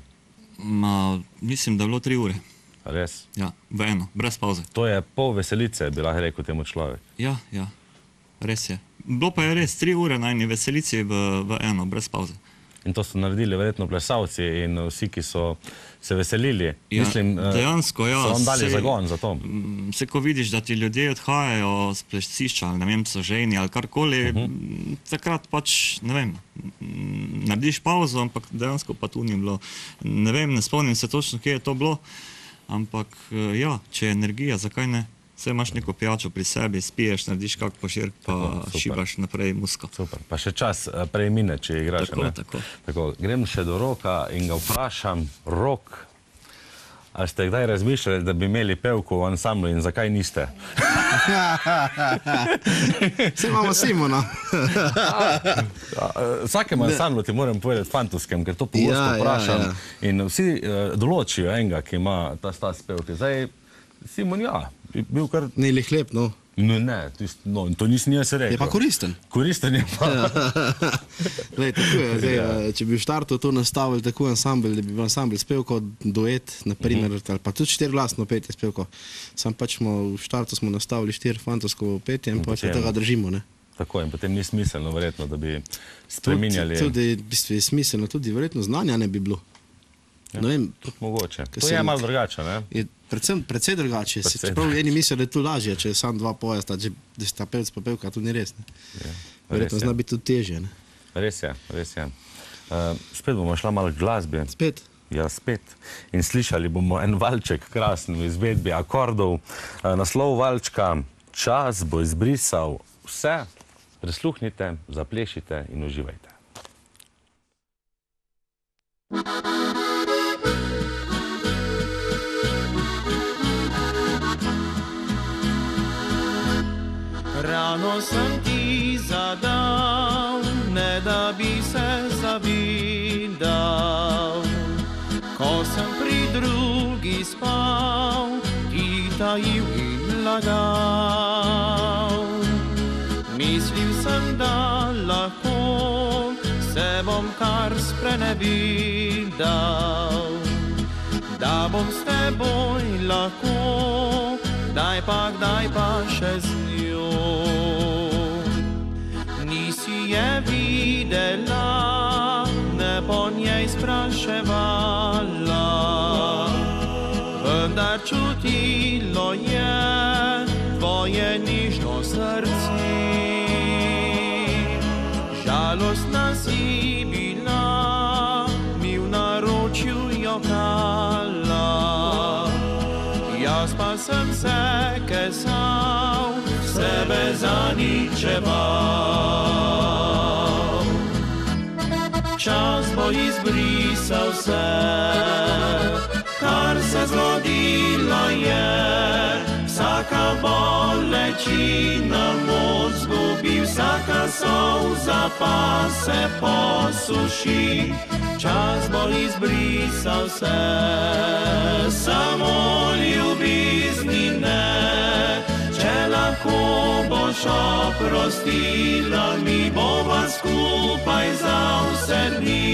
Mislim, da je bilo 3 ure. Res? Ja, v eno, brez pauze. To je pol veselice, bi lahko rekel temu človek. Ja, res je. Bilo pa je res 3 ure na eni veselici v eno, brez pauze. In to so naredili verjetno plesalci in vsi, ki so se veselili. Ja, mislim, dejansko, ja. So vam dali zagon za to. Vse, ko vidiš, da ti ljudje odhajajo z plesišča, ali ne vem, so ženi ali karkoli, takrat pač, ne vem, narediš pauzo, ampak dejansko pa tu ni bilo. Ne vem, ne spomnim se točno, kje je to bilo. Ampak, ja, če je energija, zakaj ne? Vse imaš neko pijačo pri sebi, spiješ, narediš kak poširk, pa šibaš naprej musko. Super, pa še čas prej mine, če igraš, ne? Tako. Grem še do Roka in ga vprašam, Rok, ali ste kdaj razmišljali, da bi imeli pevko v ansamblu in zakaj niste? Vse imamo Simona. Vsakem ansamblu ti moram povedati fantovskem, ker to pogosto vprašam. In vsi določijo enega, ki ima ta stas pevke. Zdaj, Simon, ja, bil kar... Ni li hleb, no. No, ne, to nisem jaz rekel. Je pa koristen. Koristen je pa. Glej, tako je, zdaj, če bi v štartu to nastavili tako ansambl, da bi bil ansambl s pevko, duet, naprimer, ali pa tudi 4-glasno petje s pevko. Sam pač v štartu smo nastavili 4 fantovsko petje in pa se tega držimo, ne. Tako, in potem ni smiselno, verjetno, da bi spreminjali. Tudi, v bistvu je smiselno, tudi verjetno znanja ne bi bilo. Ja, tudi mogoče. To je malo drugače, ne? Je predvsej drugače. Čeprav eni mislijo, da je to lažje, če sam 2 pojasta, da sta pevc pa pevka, to ni res, ne? Verjetno zna biti tudi težje, ne? Res je, res je. Spet bomo šla malo glasbe. Spet? Ja, spet. In slišali bomo en valček krasen v izvedbi akordov. Naslov valčka Čas bo izbrisal vse. Prisluhnite, zaplešite in uživajte. Rano sem ti zadal, ne da bi se zavidal. Ko sem pri drugi spal, ti tajil in lagal. Mislil sem, da lahko se bom kar sprenevidal, da bom s teboj lahko, kdaj pa še z njo. Nisi je videla, ne po njej spraševala, vendar čutilo je tvoje nižno srce. Žalostna si bila, mi v naročju jokala. Jaz pa sem se kesal, sebe zaničeval. Čas bo izbrisal vse, kar se zgodilo je. Vsaka bolečina moč zgubi, vsaka solza pa se posuši. Čas bo izbrisal vse, samo ljubezni ne. Če lahko boš oprostila, mi bova skupaj za vse dni.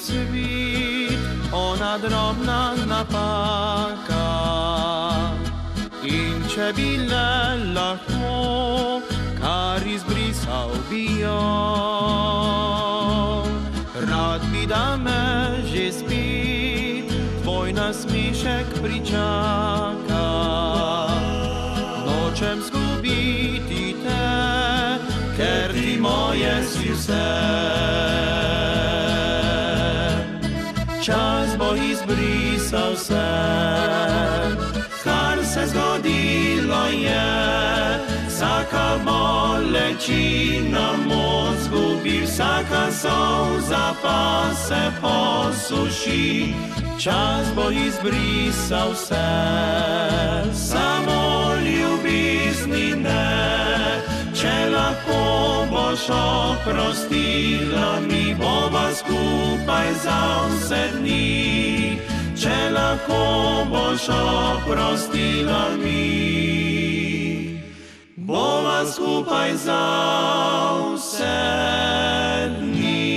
svit, ona drobna napaka. In če bi le lahko, kar izbrisal bi jo, rad bi, da me že spet tvoj nasmešek pričaka. Nočem zgubiti te, ker ti moje si vse. Čas bo izbrisal vse, kar se zgodilo je. Vsaka bolečina moč zgubi, vsaka solza pa se posuši. Čas bo izbrisal vse, samo ljubezni ne. Če lahko boš oprostila mi, bova skupaj za vse dni. Če lahko boš oprostila mi, bova skupaj za vse dni.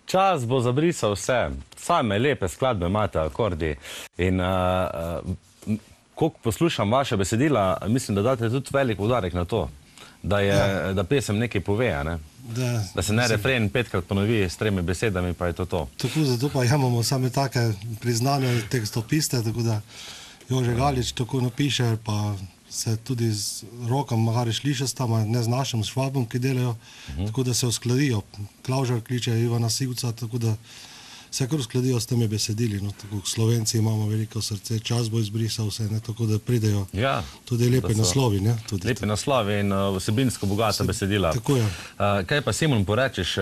Čas bo zabrisal vse. Same lepe skladbe imate, akordi. In koliko poslušam vaše besedila, mislim, da date tudi velik poudarek na to, da pesem nekaj pove, ne? Da se ne refren 5-krat ponovi s 3 besedami, pa je to to. Tako, zato pa imamo same take priznane tekstopiste, tako da Jože Galič tako napiše, pa se tudi z Rokom Magarič Lišestama, ne z našim Švabom, ki delajo, tako da se uskladijo. Klavžar kliče Ivana Sigurca, tako da se kar uskladijo s temi besedili. No, tako Slovenci imamo veliko srce, čas bo izbrisal vse, ne, tako da pridejo tudi lepe naslovi. Ne, tudi lepe naslovi in vsebinsko bogata besedila. Tako je. Kaj pa, Simon, porečeš,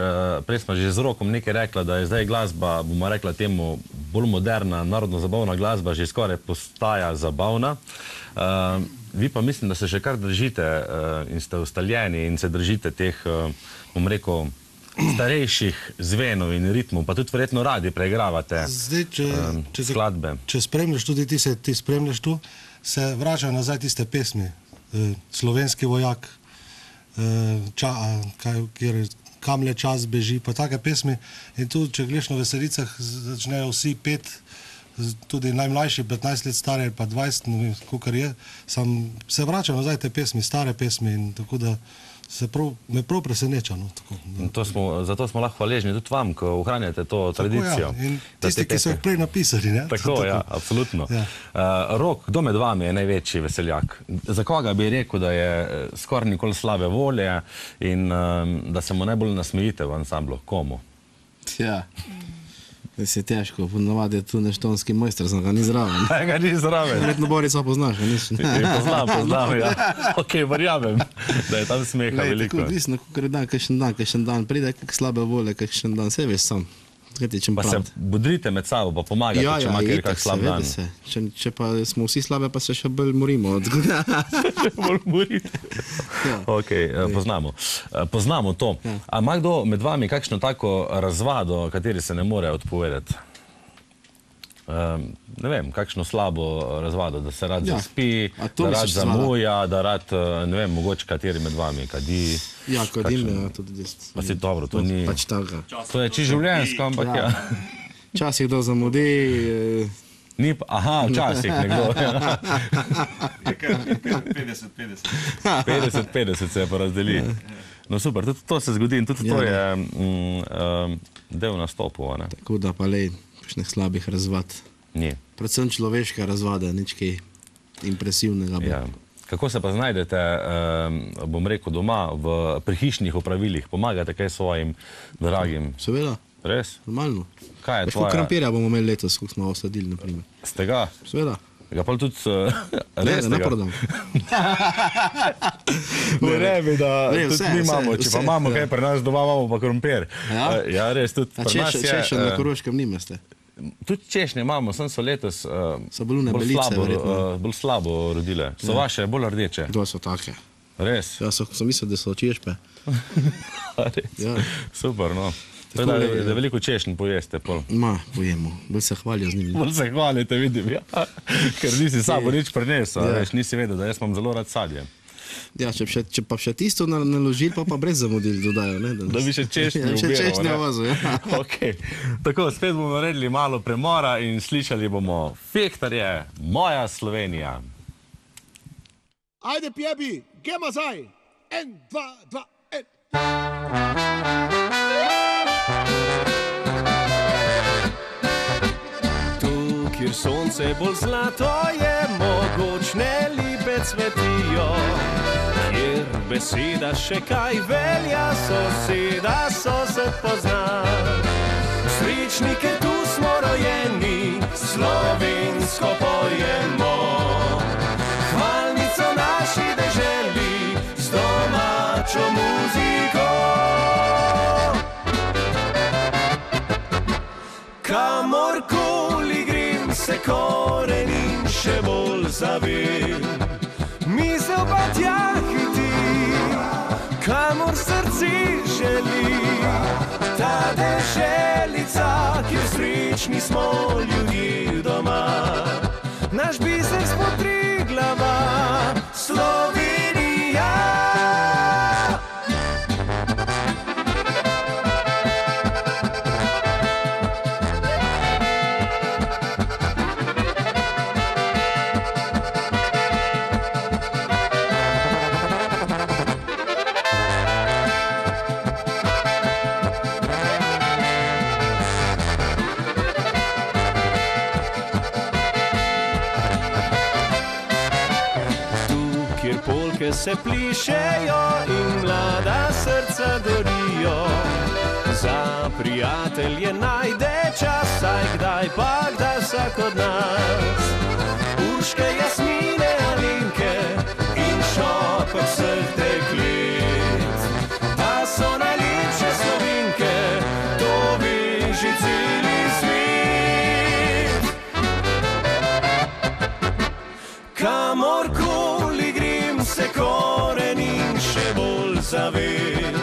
prej smo že z Rokom nekaj rekla, da je zdaj glasba, bomo rekla temu, bolj moderna, narodno-zabavna glasba, že skoraj postaja zabavna. Vi pa mislim, da se še kar držite in ste ustaljeni in se držite teh, bom rekel, starejših zvenov in ritmov, pa tudi verjetno radi preigravate skladbe. Če spremljaš tudi, ti spremljaš tu, se vračajo nazaj tiste pesmi. Slovenski vojak, Kamle čas beži, pa take pesmi. In tu, če gledaš na veselicah, začnejo vsi pet, tudi najmlajši, 15 let stare, pa 20, ne vem, kakor je, se vračajo nazaj te pesmi, stare pesmi, in tako da me prav preseneča. Zato smo lahko hvaležni tudi vam, ko ohranjate to tradicijo. In tisti, ki so jih prej napisali. Tako, ja, absolutno. Rok, kdo med vami je največji veseljak? Za koga bi rekel, da je skoraj nikoli slabe volje in da se mu najbolj nasmejite v ansamblu? Komu? Ja, da se je težko, ponavadi je tu neštonski mojster, znam ga ni zraven. Ga ni zraven. Verjetno Borica poznaš, a nisem. Poznam, ja. Ok, verjamem, da je tam smeha veliko. Tako odvisno, kakšen dan pride, kak slabe volje, kakšen dan, vse veš sam. Pa se budrite med sabo, pa pomagate, če ima kak slab dan. Če pa smo vsi slabe, pa se še bolj morimo. Bolj morite. Ok, poznamo to. A ima kdo med vami kakšno tako razvado, kateri se ne more odpovedati? Ne vem, kakšno slabo razvado, da se rad zaspi, da rad zamuja, da rad, ne vem, mogoče kateri med vami kadi. Ja, kadim, ja, tudi dest. Pa si dobro, to ni... Pač tako. To je čisto življenjsko, ampak ja. Včasih kdo zamudi... Ni pa, aha, včasih nekdo. 50-50. 50-50 se pa razdeli. No super, tudi to se zgodi in tudi to je del nastopov, ne? Tako da pa lej, kakšnih slabih razvad. Ni. Predvsem človeška razvada, nič kaj impresivnega. Ja. Kako se pa znajdete, bom rekel, doma pri hišnih opravilih? Pomagate kaj svojim dragim? Seveda. Res? Normalno. Kaj je tvoja? Koliko krampirja bomo imeli letos, koliko smo osadili, naprimer? Ste ga? Seveda. Ga pa tudi res ne prodam. Ne rebi, da tudi mi imamo, če pa imamo kaj pri nas doma, imamo pa krompir. Ja, res, tudi pri nas je... Češen na Koroškem nimeste? Tudi češnje imamo, sem so letos bolj slabo rodile. So vaše bolj rdeče? To so take. Res? Ja, sem mislil, da so češpe. Res? Super, no. Da veliko češenj pojeste pol. Pojemo, bolj se hvalijo z njimi. Bolj se hvalite, vidim, ja. Ker nisi sabo nič prinesel, veš, nisi vedel, da jaz imam zelo rad sadje. Ja, če pa še tisto naložili, pa brez zamudil dodajo, ne? Da bi še češnje ubiral, Še češnje vozil, ja. Okay. Tako, spet bomo naredili malo premora in slišali bomo Fehtarje, moja Slovenija. Ajde, pjebi, gremo zdaj. 1, 2, 2, 1. Tu, kjer sonce bolj zlato je, mogočne lipe cvetijo, kjer beseda še kaj velja, soseda sosed pozna. Srečni, ker tu smo rojeni, slovensko pojemo. Hvalnico naši deželi, z domačo muziko. Kamorkoli grem, se korenin še bolj zavem. Misel pa tja hiti, kamor srce želi. Ta deželica, kjer srečni smo ljudje doma. Naš biser spod Triglava, Slovenija. Se plišejo in mlada srca gorijo. Za prijatelje najde čas, saj kdaj pa kdaj vsak od nas. Urške, Jasmine, Alenke in šopek vseh deklet. Pa so najlepše Slovenke, to ve že celi svet. Kamorkoli grem, se korenin še bolj zavem.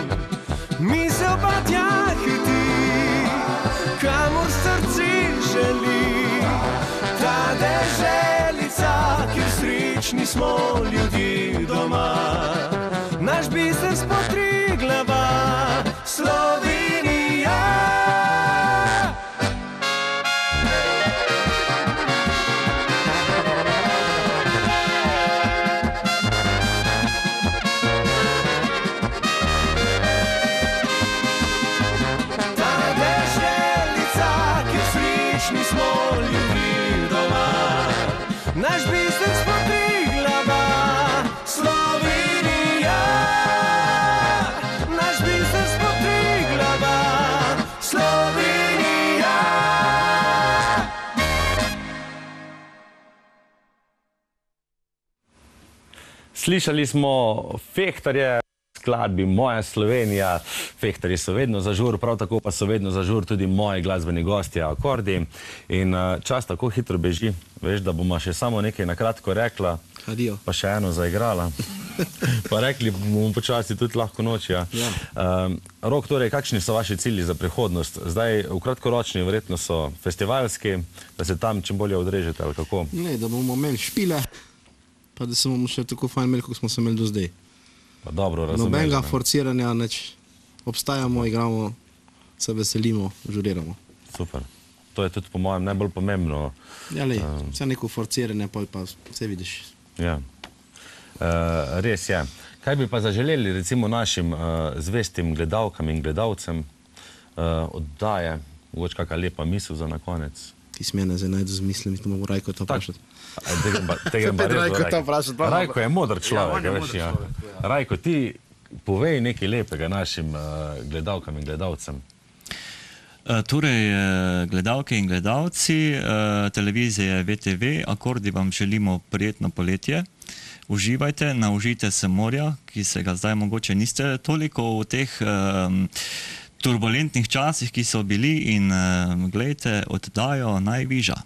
Misel pa tja hiti, kamor srce želi. Ta deželica, kjer srečni smo ljudje doma. Naš biser spod Triglava, Slovenija. Naš biser spod Triglava, Slovenija. Naš biser spod Triglava, Slovenija. Slišali smo Fehtarje, skladbi Moja Slovenija. Fehtarji so vedno za žur, prav tako pa so vedno za žur tudi moji glasbeni gostje, Akordi. In čas tako hitro beži, veš, da bomo še samo nekaj na kratko rekla, Adijo. Pa še eno zaigrala. Pa rekli bomo počasi tudi lahko noč, ja. Rok, torej, kakšni so vaši cilji za prihodnost? Zdaj, v kratkoročni verjetno so festivalski, da se tam čim bolje odrežete, ali kako? Ne, da bomo imeli špile, pa da se bomo še tako fajn imeli, kot smo se imeli do zdaj. Pa dobro, razumeli. Nobenega forciranja, neč obstajamo, igramo, se veselimo, žuriramo. Super. To je tudi po mojem najbolj pomembno. Ja, lej, vse neko forciranje, pa vse vidiš. Ja. Res je. Kaj bi pa zaželeli recimo našim zvestim gledalkam in gledalcem oddaje, mogoče kakšna lepa misel za na konec? Ti smene zdaj najdu z mislim, to mogo Rajko to vprašati. Rajko je modr človek, veš, ja. Rajko, ti povej nekaj lepega našim gledalkam in gledalcem. Torej, gledalke in gledalci televizije VTV, Akordi vam želimo prijetno poletje. Uživajte, naužite se morja, ki se ga zdaj mogoče niste toliko v teh turbulentnih časih, ki so bili, in gledajte oddajo Najviža.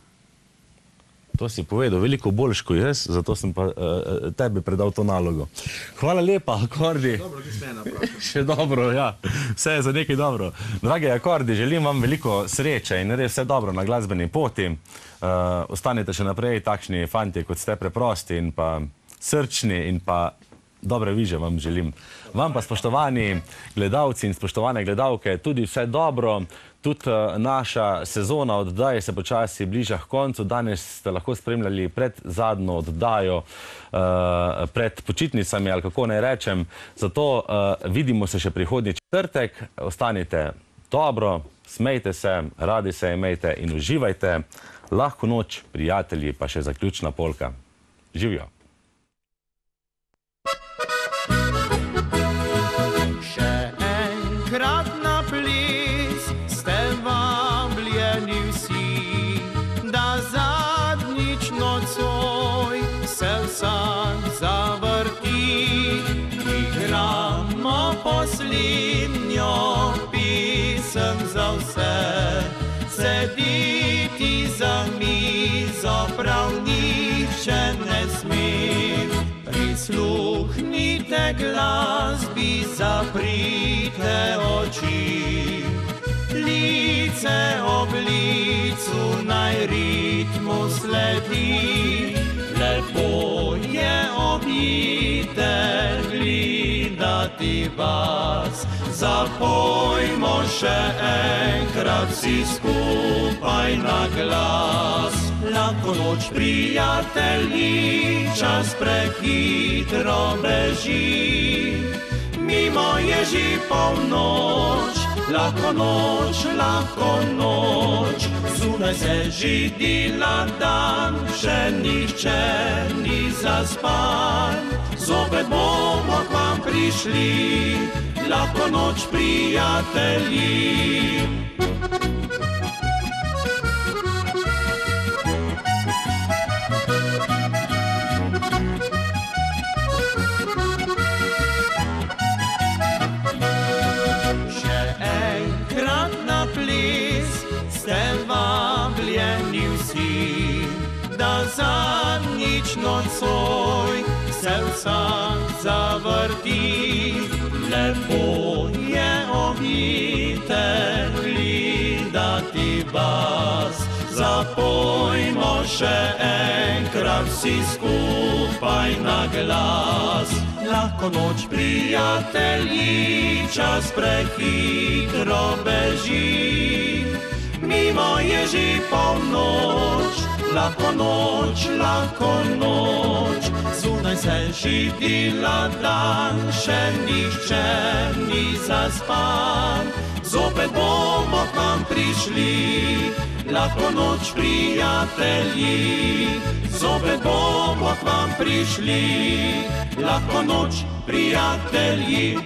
To si povedal veliko boljš kot jaz, zato sem pa tebi predal to nalogo. Hvala lepa, Akordi. Dobro, ki ste ena prav. Še dobro, ja. Vse je za nekaj dobro. Dragi Akordi, želim vam veliko sreče in res vse dobro na glasbeni poti. Ostanite še naprej takšni fanti, kot ste, preprosti in pa srčni in pa dobre viže vam želim. Vam pa, spoštovani gledalci in spoštovane gledalke, tudi vse dobro. Tudi naša sezona oddaj se počasi bliža k koncu. Danes ste lahko spremljali pred zadnjo oddajo, pred počitnicami, ali kako naj rečem. Zato vidimo se še prihodnji četrtek. Ostanite dobro, smejte se, radi se imejte in uživajte. Lahko noč, prijatelji, pa še zaključna polka. Živijo! Poslednjo pisem za vse, sediti za mizo prav nihče ne sme. Prisluhnite glasbi, zaprite oči, lice ob licu naj ritmu sledi. Lepo je obitelj gledati vas, zapojmo še enkrat vsi skupaj na glas. Lahko noč, prijatelji, čas prehitro beži, mimo je že polnoč. Lahko noč, zunaj se že dela dan, še nihče ni zaspan. Zopet bomo k vam prišli, lahko noč, prijatelji. Da zadnjič nocoj se vsak zavrti. Lepo je obitelj gledati vas, zapojmo še enkrat vsi skupaj na glas. Lahko noč, prijatelji, čas prehitro beži, mimo je že polnoč. Lahko noč, zunaj se že dela dan, še nihče ni zaspan. Zopet bomo k vam prišli, lahko noč, prijatelji. Zopet bomo k vam prišli, lahko noč, prijatelji.